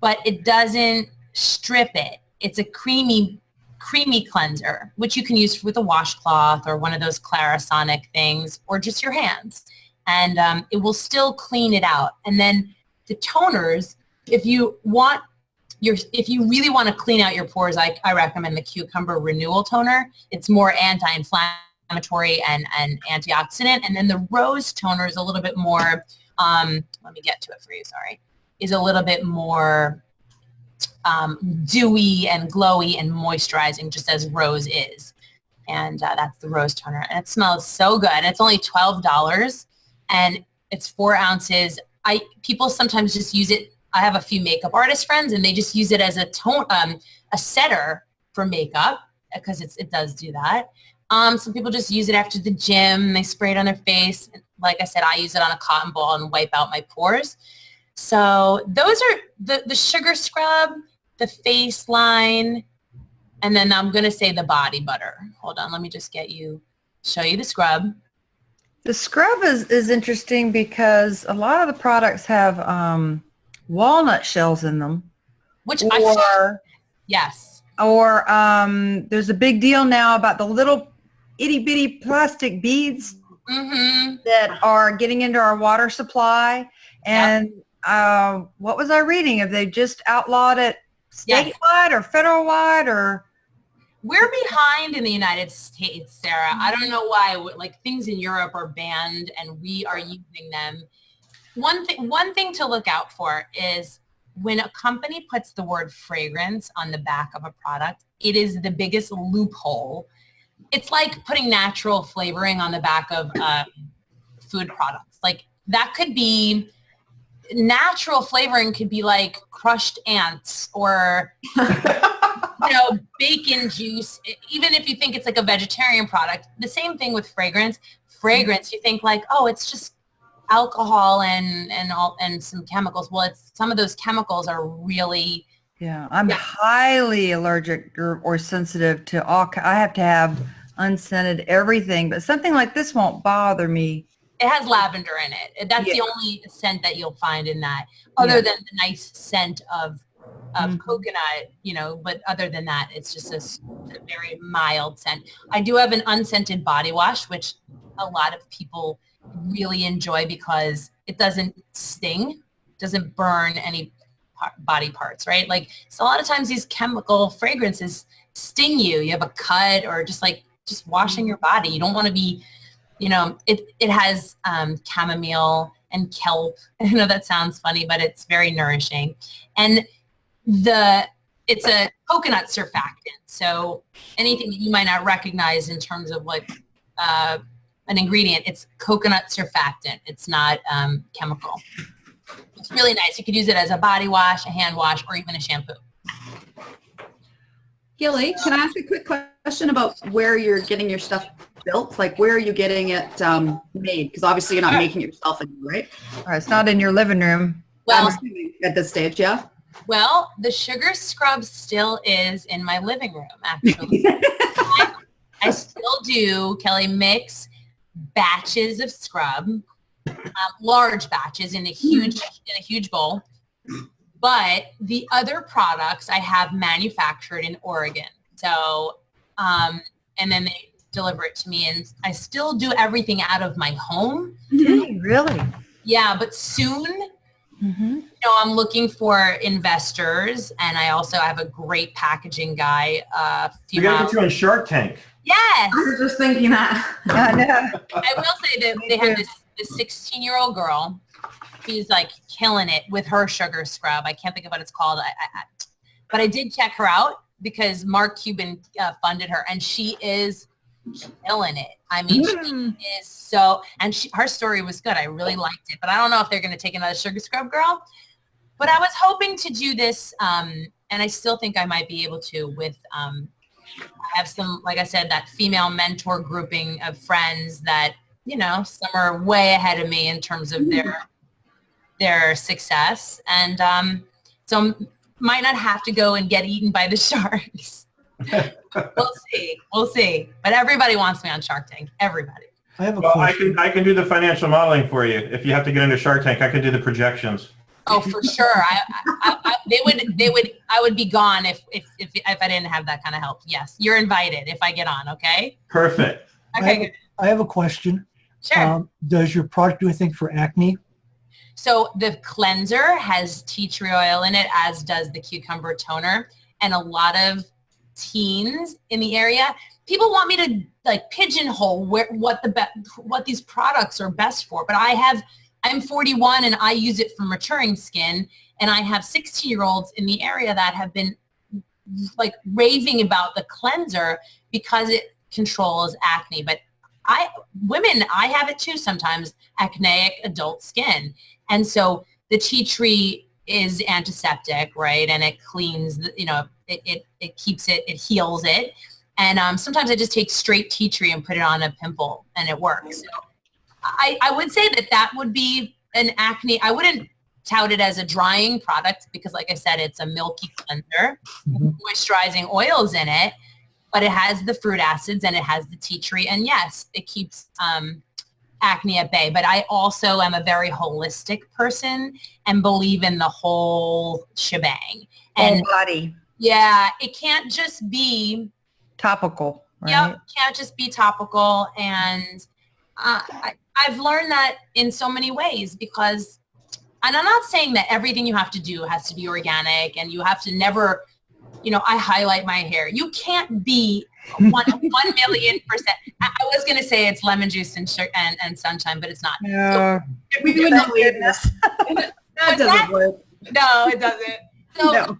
[SPEAKER 2] but it doesn't strip it. It's a creamy cleanser, which you can use with a washcloth or one of those Clarisonic things, or just your hands. And it will still clean it out. And then the toners, if you really want to clean out your pores, I recommend the Cucumber Renewal Toner. It's more anti-inflammatory and antioxidant. And then the Rose Toner is a little bit more, let me get to it for you, sorry. is a little bit more dewy and glowy and moisturizing, just as rose is. And that's the rose toner. And it smells so good. It's only $12 and it's 4 ounces. People sometimes just use it. I have a few makeup artist friends and they just use it as a setter for makeup because it does do that. Some people just use it after the gym. They spray it on their face. Like I said, I use it on a cotton ball and wipe out my pores. So those are the sugar scrub, the face line, and then I'm going to say the body butter. Hold on. Let me just show you the scrub.
[SPEAKER 4] The scrub is interesting because a lot of the products have walnut shells in them.
[SPEAKER 2] Yes.
[SPEAKER 4] Or there's a big deal now about the little itty bitty plastic beads that are getting into our water supply. And what was I reading? Have they just outlawed it statewide or federal-wide or?
[SPEAKER 2] We're behind in the United States, Sarah. I don't know why. Like things in Europe are banned and we are using them. One thing to look out for is when a company puts the word fragrance on the back of a product, it is the biggest loophole. It's like putting natural flavoring on the back of food products. Like that could be, natural flavoring could be like crushed ants or bacon juice. Even if you think it's like a vegetarian product, the same thing with fragrance. You think like, oh, it's just alcohol and some chemicals. Well, some of those chemicals are really.
[SPEAKER 4] Yeah, I'm highly allergic or sensitive to all. I have to have unscented everything, but something like this won't bother me.
[SPEAKER 2] It has lavender in it. That's the only scent that you'll find in that, other than the nice scent of coconut, but other than that, it's just a very mild scent. I do have an unscented body wash, which a lot of people really enjoy because it doesn't sting, doesn't burn any body parts, right? Like, so a lot of times these chemical fragrances sting you. You have a cut or just washing your body. You don't want to be, it has chamomile and kelp. I know that sounds funny, but it's very nourishing. And it's a coconut surfactant. So anything that you might not recognize in terms of like an ingredient, it's coconut surfactant. It's not chemical. It's really nice. You could use it as a body wash, a hand wash, or even a shampoo.
[SPEAKER 5] Gilly, can I ask a quick question about where you're getting your stuff built? Like, where are you getting it made? Because obviously you're not making it yourself anymore, right?
[SPEAKER 4] It's not in your living room.
[SPEAKER 2] Well,
[SPEAKER 5] at this stage, yeah?
[SPEAKER 2] Well, the sugar scrub still is in my living room, actually. I still do, Kelly, mix batches of scrub, large batches in a huge bowl. But the other products I have manufactured in Oregon. So, and then they deliver it to me, and I still do everything out of my home.
[SPEAKER 4] Hey, really?
[SPEAKER 2] Yeah, but soon, I'm looking for investors, and I also have a great packaging guy.
[SPEAKER 1] We got to get you on Shark Tank.
[SPEAKER 2] Yes.
[SPEAKER 5] I was just thinking that.
[SPEAKER 2] I will say that they have this 16-year-old girl. She's like killing it with her sugar scrub. I can't think of what it's called. But I did check her out because Mark Cuban funded her, and she is killing it. I mean, she is so, and her story was good. I really liked it, but I don't know if they're going to take another sugar scrub girl. But I was hoping to do this, and I still think I might be able to with, I have some, like I said, that female mentor grouping of friends that, some are way ahead of me in terms of their success. And so might not have to go and get eaten by the sharks. We'll see. But everybody wants me on Shark Tank. Everybody.
[SPEAKER 6] I have a question.
[SPEAKER 1] I can do the financial modeling for you. If you have to get into Shark Tank, I can do the projections.
[SPEAKER 2] Oh, for sure. I would be gone if I didn't have that kind of help. Yes, you're invited if I get on. Okay.
[SPEAKER 1] Perfect.
[SPEAKER 2] Okay.
[SPEAKER 6] I have a question.
[SPEAKER 2] Sure.
[SPEAKER 6] Does your product do anything for acne?
[SPEAKER 2] So the cleanser has tea tree oil in it, as does the cucumber toner. And a lot of teens in the area, people want me to like pigeonhole what these products are best for. But I I'm 41 and I use it for maturing skin, and I have 16-year-olds in the area that have been like raving about the cleanser because it controls acne. But I have it too sometimes, acneic adult skin. And so the tea tree is antiseptic, right? And it cleans, it keeps it, it heals it. And sometimes I just take straight tea tree and put it on a pimple and it works. So I would say that would be an acne. I wouldn't tout it as a drying product because, like I said, it's a milky cleanser, moisturizing oils in it, but it has the fruit acids and it has the tea tree. And yes, it keeps acne at bay. But I also am a very holistic person and believe in the whole shebang. And
[SPEAKER 4] Whole body.
[SPEAKER 2] Yeah, it can't just be
[SPEAKER 4] Topical, right?
[SPEAKER 2] Yep, can't just be topical. And I've learned that in so many ways because, and I'm not saying that everything you have to do has to be organic and you have to never, I highlight my hair. You can't be 1,000,000%. I was going to say it's lemon juice and sugar and sunshine, but it's not.
[SPEAKER 4] No.
[SPEAKER 2] So,
[SPEAKER 5] We do not believe this. That doesn't work.
[SPEAKER 2] No, it doesn't. So
[SPEAKER 5] No.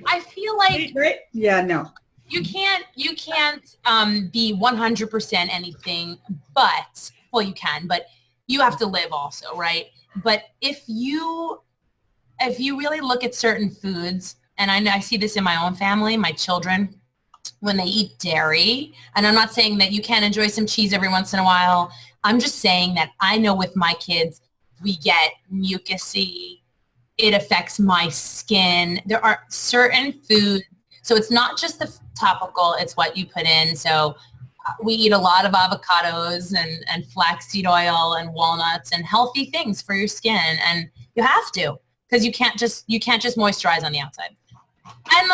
[SPEAKER 2] I feel like
[SPEAKER 5] Right? Yeah, no.
[SPEAKER 2] you can't be 100% anything, but, well, you can, but you have to live also, right? But if you really look at certain foods, and I see this in my own family, my children, when they eat dairy, and I'm not saying that you can't enjoy some cheese every once in a while. I'm just saying that I know with my kids, we get mucusy. It affects my skin. There are certain foods. So it's not just the topical, it's what you put in. So we eat a lot of avocados and flaxseed oil and walnuts and healthy things for your skin. And you have to, because you can't just moisturize on the outside. And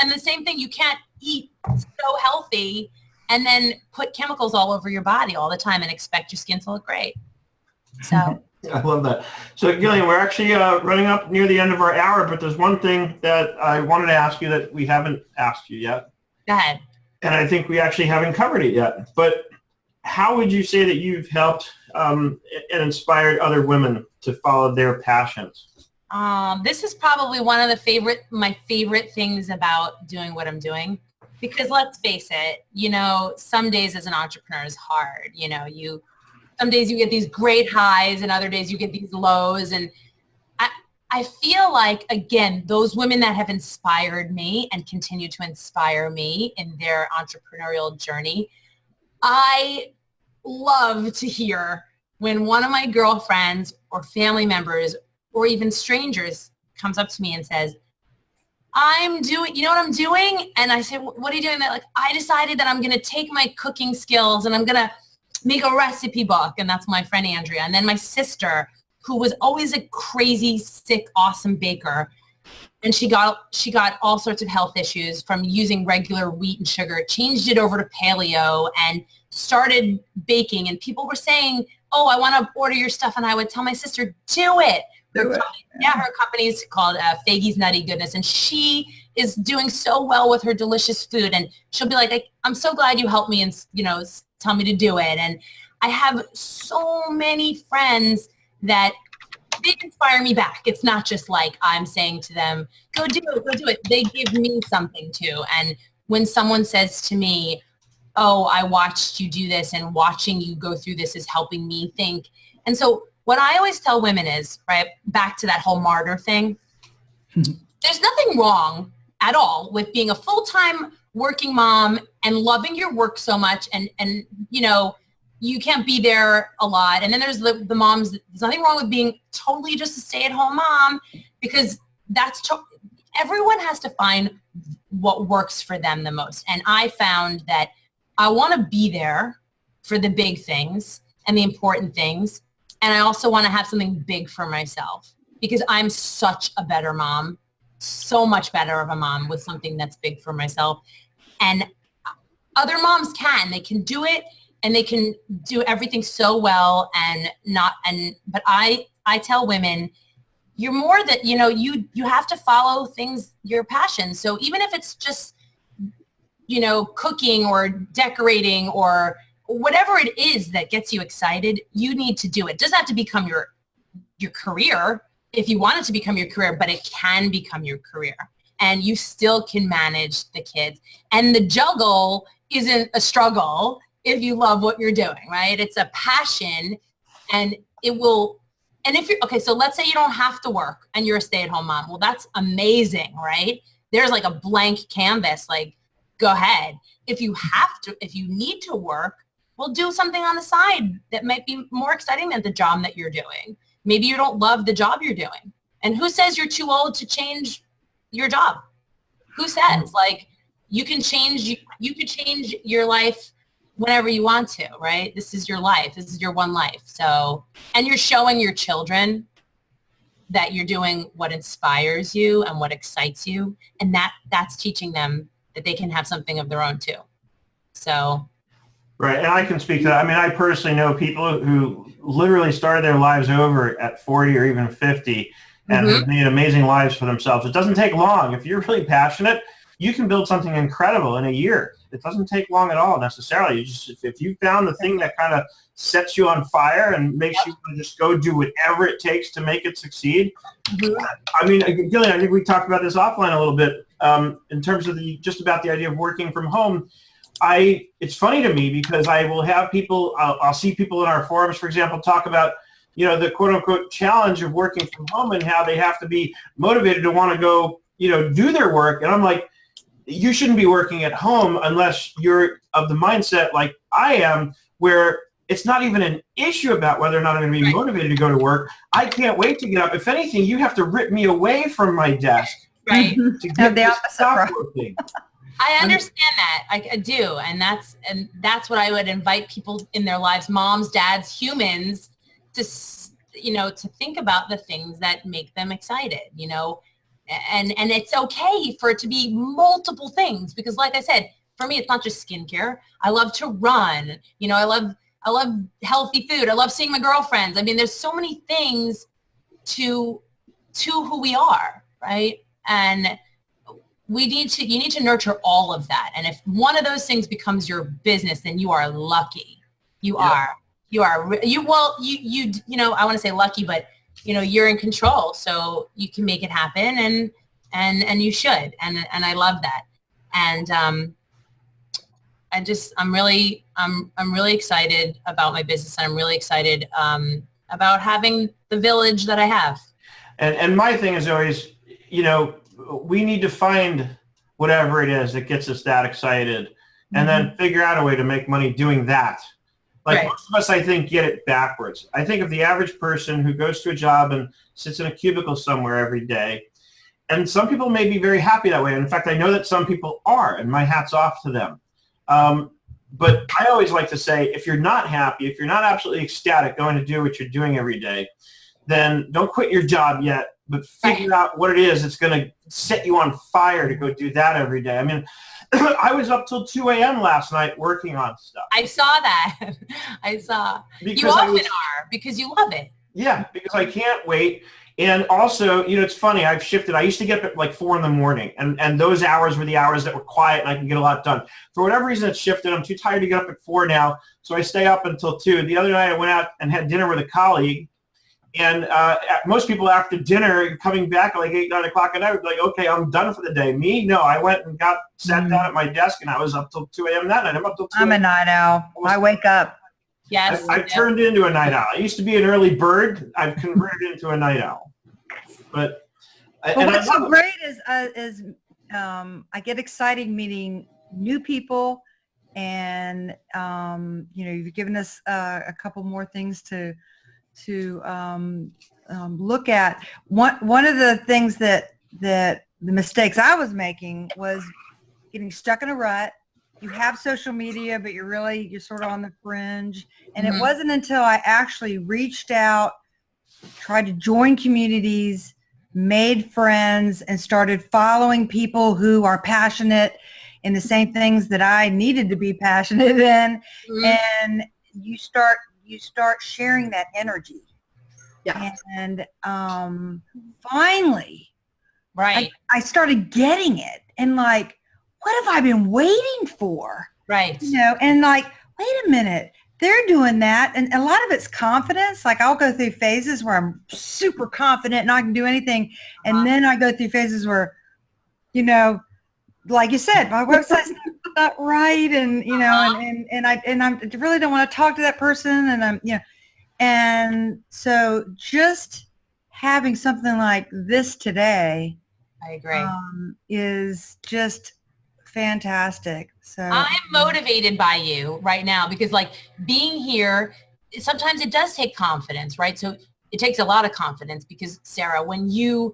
[SPEAKER 2] and the same thing, you can't eat so healthy and then put chemicals all over your body all the time and expect your skin to look great. So
[SPEAKER 1] I love that. So Gillian, we're actually running up near the end of our hour, but there's one thing that I wanted to ask you that we haven't asked you yet.
[SPEAKER 2] go ahead.
[SPEAKER 1] And I think we actually haven't covered it yet. But how would you say that you've helped and inspired other women to follow their passions?
[SPEAKER 2] This is probably one of my favorite things about doing what I'm doing, because let's face it, some days as an entrepreneur is hard. Some days you get these great highs and other days you get these lows. And I feel like, again, those women that have inspired me and continue to inspire me in their entrepreneurial journey, I love to hear when one of my girlfriends or family members or even strangers comes up to me and says, you know what I'm doing? And I say, what are you doing? They're like, I decided that I'm going to take my cooking skills and I'm going to make a recipe book. And that's my friend Andrea. And then my sister, who was always a crazy, sick, awesome baker. And she got all sorts of health issues from using regular wheat and sugar, changed it over to paleo and started baking. And people were saying, oh, I want to order your stuff. And I would tell my sister, do it. Her company is called Faggy's Nutty Goodness. And she is doing so well with her delicious food. And she'll be like, I'm so glad you helped me and, tell me to do it. And I have so many friends that they inspire me back. It's not just like I'm saying to them, go do it. They give me something too. And when someone says to me, oh, I watched you do this and watching you go through this is helping me think. And so what I always tell women is, right, back to that whole martyr thing, there's nothing wrong at all with being a full-time working mom and loving your work so much and you can't be there a lot. And then there's the moms, there's nothing wrong with being totally just a stay-at-home mom, because everyone has to find what works for them the most. And I found that I want to be there for the big things and the important things. And I also want to have something big for myself, because I'm such a better mom, so much better of a mom with something that's big for myself. And other moms they can do it. And they can do everything so well but I tell women, you're more that, you have to follow things, your passion. So even if it's just, cooking or decorating or whatever it is that gets you excited, you need to do it. It doesn't have to become your career if you want it to become your career, but it can become your career. And you still can manage the kids. And the juggle isn't a struggle if you love what you're doing, right? It's a passion, and it will, and if you're, okay, so let's say you don't have to work and you're a stay-at-home mom. Well, that's amazing, right? There's like a blank canvas, like, go ahead. If you have to, if you need to work, well, do something on the side that might be more exciting than the job that you're doing. Maybe you don't love the job you're doing. And who says you're too old to change your job? Who says? Like, you can change, you could change your life whenever you want to, right? This is your life. This is your one life. So, and you're showing your children that you're doing what inspires you and what excites you. And that's teaching them that they can have something of their own too. So.
[SPEAKER 1] Right, and I can speak to that. I mean, I personally know people who literally started their lives over at 40 or even 50 and have made amazing lives for themselves. It doesn't take long. If you're really passionate, you can build something incredible in a year. It doesn't take long at all necessarily. You just, if you found the thing that kind of sets you on fire and makes you just go do whatever it takes to make it succeed. I mean, Gillian, I think we talked about this offline a little bit in terms of just about the idea of working from home. It's funny to me because I will have people, I'll see people in our forums, for example, talk about, you know, the quote unquote challenge of working from home and how they have to be motivated to want to go, you know, do their work. And I'm like, you shouldn't be working at home unless you're of the mindset like I am, where it's not even an issue about whether or not I'm going to be motivated to go to work. I can't wait to get up. If anything, you have to rip me away from my desk to get this stuff working.
[SPEAKER 2] I understand that. I do. And that's what I would invite people in their lives, moms, dads, humans, to, you know, to think about the things that make them excited, you know, and it's okay for it to be multiple things, because like I said, for me, it's not just skincare. I love to run, you know, I love healthy food. I love seeing my girlfriends. I mean, there's so many things to who we are, right? And you need to nurture all of that. And if one of those things becomes your business, then you are lucky. You know, I want to say lucky, but you know, you're in control, so you can make it happen, and you should. And I love that. And I'm really excited about my business, and I'm really excited about having the village that I have.
[SPEAKER 1] And my thing is always, you know, we need to find whatever it is that gets us that excited and then figure out a way to make money doing that. Like most of us, I think, get it backwards. I think of the average person who goes to a job and sits in a cubicle somewhere every day. And some people may be very happy that way. And in fact, I know that some people are, and my hat's off to them. But I always like to say, if you're not happy, if you're not absolutely ecstatic going to do what you're doing every day, then don't quit your job yet, but figure out what it is that's going to set you on fire to go do that every day. I mean, I was up till 2 a.m. last night working on stuff.
[SPEAKER 2] I saw that. I saw. Because you often are, because you love it.
[SPEAKER 1] Yeah, because I can't wait. And also, you know, it's funny, I've shifted. I used to get up at like 4 in the morning, and those hours were the hours that were quiet and I can get a lot done. For whatever reason, it's shifted. I'm too tired to get up at 4 now, so I stay up until 2. The other night, I went out and had dinner with a colleague. And most people after dinner coming back at like 8, 9 o'clock at night would be like, okay, I'm done for the day. Me, no, I went and sat down at my desk and I was up till 2 a.m. that night. I'm up till 2
[SPEAKER 4] I'm a night owl. I wake up.
[SPEAKER 2] Yes.
[SPEAKER 1] I've turned into a night owl. I used to be an early bird. I've converted into a night owl. But
[SPEAKER 4] what's so great is I get excited meeting new people, and you know, you've given us a couple more things to look at. One of the things that the mistakes I was making was getting stuck in a rut. You have social media, but you're sort of on the fringe. And it wasn't until I actually reached out, tried to join communities, made friends, and started following people who are passionate in the same things that I needed to be passionate in. And you start sharing that energy.
[SPEAKER 5] Yeah.
[SPEAKER 4] And finally, I started getting it. And like, what have I been waiting for?
[SPEAKER 2] Right.
[SPEAKER 4] You know, and like, wait a minute, they're doing that, and a lot of it's confidence. Like I'll go through phases where I'm super confident and I can do anything, and then I go through phases where, you know, like you said, my website's not right, and you know, and I really don't want to talk to that person, and I'm, you know, and so just having something like this today,
[SPEAKER 2] I agree,
[SPEAKER 4] is just fantastic. So
[SPEAKER 2] I'm motivated by you right now because like being here, sometimes it does take confidence, right? So it takes a lot of confidence because Sarah, when you're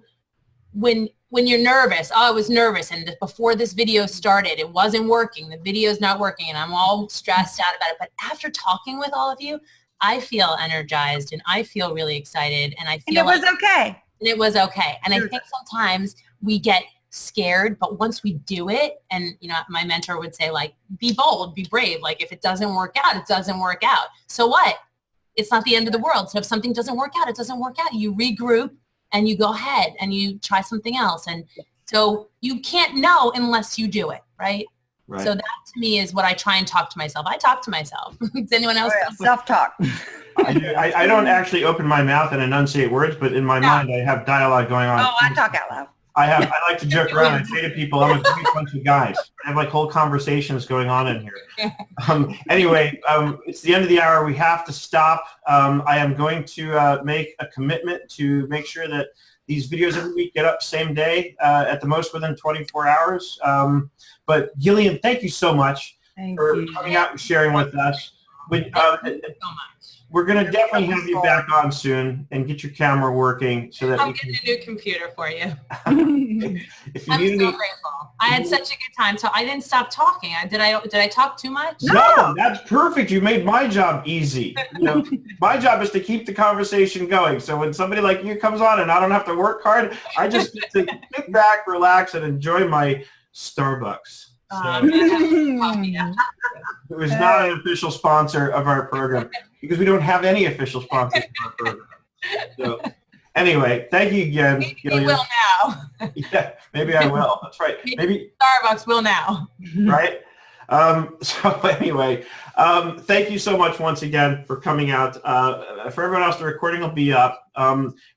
[SPEAKER 2] nervous, I was nervous and before this video started, it wasn't working. The video's not working and I'm all stressed out about it. But after talking with all of you, I feel energized and I feel really excited and I feel
[SPEAKER 4] and it was okay.
[SPEAKER 2] And it was okay. And I think sometimes we get scared, but once we do it, and you know, my mentor would say like, be bold, be brave. Like if it doesn't work out, it doesn't work out. So what? It's not the end of the world. So if something doesn't work out, it doesn't work out. You regroup and you go ahead and you try something else. And so you can't know unless you do it, right?
[SPEAKER 1] Right.
[SPEAKER 2] So that to me is what I try and talk to myself. I talk to myself. Does anyone else?
[SPEAKER 4] Self-talk.
[SPEAKER 1] I do. I don't actually open my mouth and enunciate words, but in my mind I have dialogue going on.
[SPEAKER 4] Oh, I talk out loud.
[SPEAKER 1] I like to joke around. I say to people, I'm a great bunch of guys. I have like whole conversations going on in here. Anyway, it's the end of the hour. We have to stop. I am going to make a commitment to make sure that these videos every week get up same day, at the most within 24 hours. But Gillian, thank you so much for coming out and sharing with us.
[SPEAKER 2] Thank you so much.
[SPEAKER 1] We're going to definitely have you back on soon and get your camera working so that
[SPEAKER 2] I'm getting a new computer for you.
[SPEAKER 1] if you
[SPEAKER 2] I'm
[SPEAKER 1] need
[SPEAKER 2] so
[SPEAKER 1] any,
[SPEAKER 2] grateful. I had such a good time, so I didn't stop talking. Did I talk too much?
[SPEAKER 1] No, that's perfect. You made my job easy. You know, my job is to keep the conversation going. So when somebody like you comes on and I don't have to work hard, I just get to sit back, relax, and enjoy my Starbucks. So, it was not an official sponsor of our program because we don't have any official sponsors of our program. So anyway, thank you again.
[SPEAKER 2] Maybe
[SPEAKER 1] Gillian.
[SPEAKER 2] will now.
[SPEAKER 1] Yeah, maybe I will. That's right. Maybe
[SPEAKER 2] Starbucks will now.
[SPEAKER 1] right? So anyway, thank you so much once again for coming out. For everyone else, the recording will be up.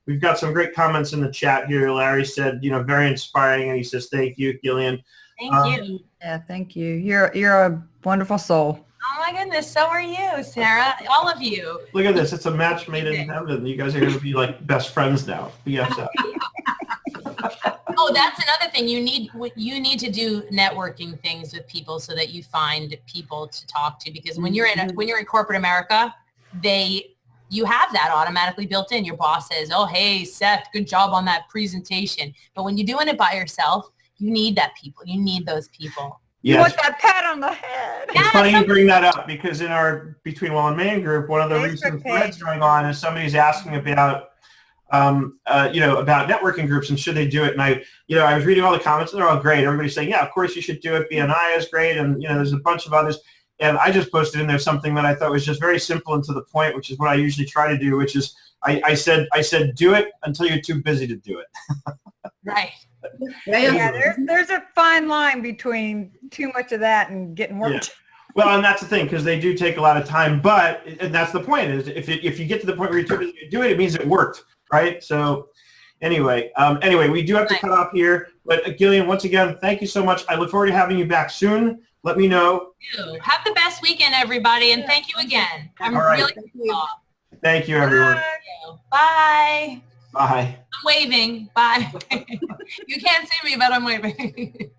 [SPEAKER 1] We've got some great comments in the chat here. Larry said, you know, very inspiring, and he says, thank you, Gillian.
[SPEAKER 2] Thank you.
[SPEAKER 4] Yeah, thank you. You're a wonderful soul.
[SPEAKER 2] Oh my goodness, so are you, Sarah. All of you.
[SPEAKER 1] Look at this. It's a match made in heaven. You guys are going to be like best friends now. BFF.
[SPEAKER 2] Oh, that's another thing. You need to do networking things with people so that you find people to talk to. Because when you're in corporate America, you have that automatically built in. Your boss says, "Oh, hey, Seth, good job on that presentation." But when you're doing it by yourself, you need that people. You need those people.
[SPEAKER 4] You
[SPEAKER 1] Yes.
[SPEAKER 4] want that pat on the head.
[SPEAKER 1] It's funny you bring that up because in our Between Will and Man group, one of the
[SPEAKER 4] Facebook
[SPEAKER 1] recent
[SPEAKER 4] page.
[SPEAKER 1] threads going on is somebody's asking about, you know, about networking groups and should they do it. And I was reading all the comments and they're all great. Everybody's saying, yeah, of course you should do it. BNI is great. And, you know, there's a bunch of others. And I just posted in there something that I thought was just very simple and to the point, which is what I usually try to do, which is I said, do it until you're too busy to do it.
[SPEAKER 2] Right.
[SPEAKER 4] Yeah, there's a fine line between too much of that and getting work.
[SPEAKER 1] Yeah. Well, and that's the thing, because they do take a lot of time. But, and that's the point, is if you get to the point where you're too busy to do it, it means it worked, right? So anyway, we do have to cut off here. But Gillian, once again, thank you so much. I look forward to having you back soon. Let me know.
[SPEAKER 2] Have the best weekend, everybody, and thank you again. I'm
[SPEAKER 1] All right.
[SPEAKER 2] really grateful.
[SPEAKER 1] Thank you, everyone.
[SPEAKER 2] Bye.
[SPEAKER 1] Bye.
[SPEAKER 2] I'm waving. Bye. You can't see me, but I'm waving.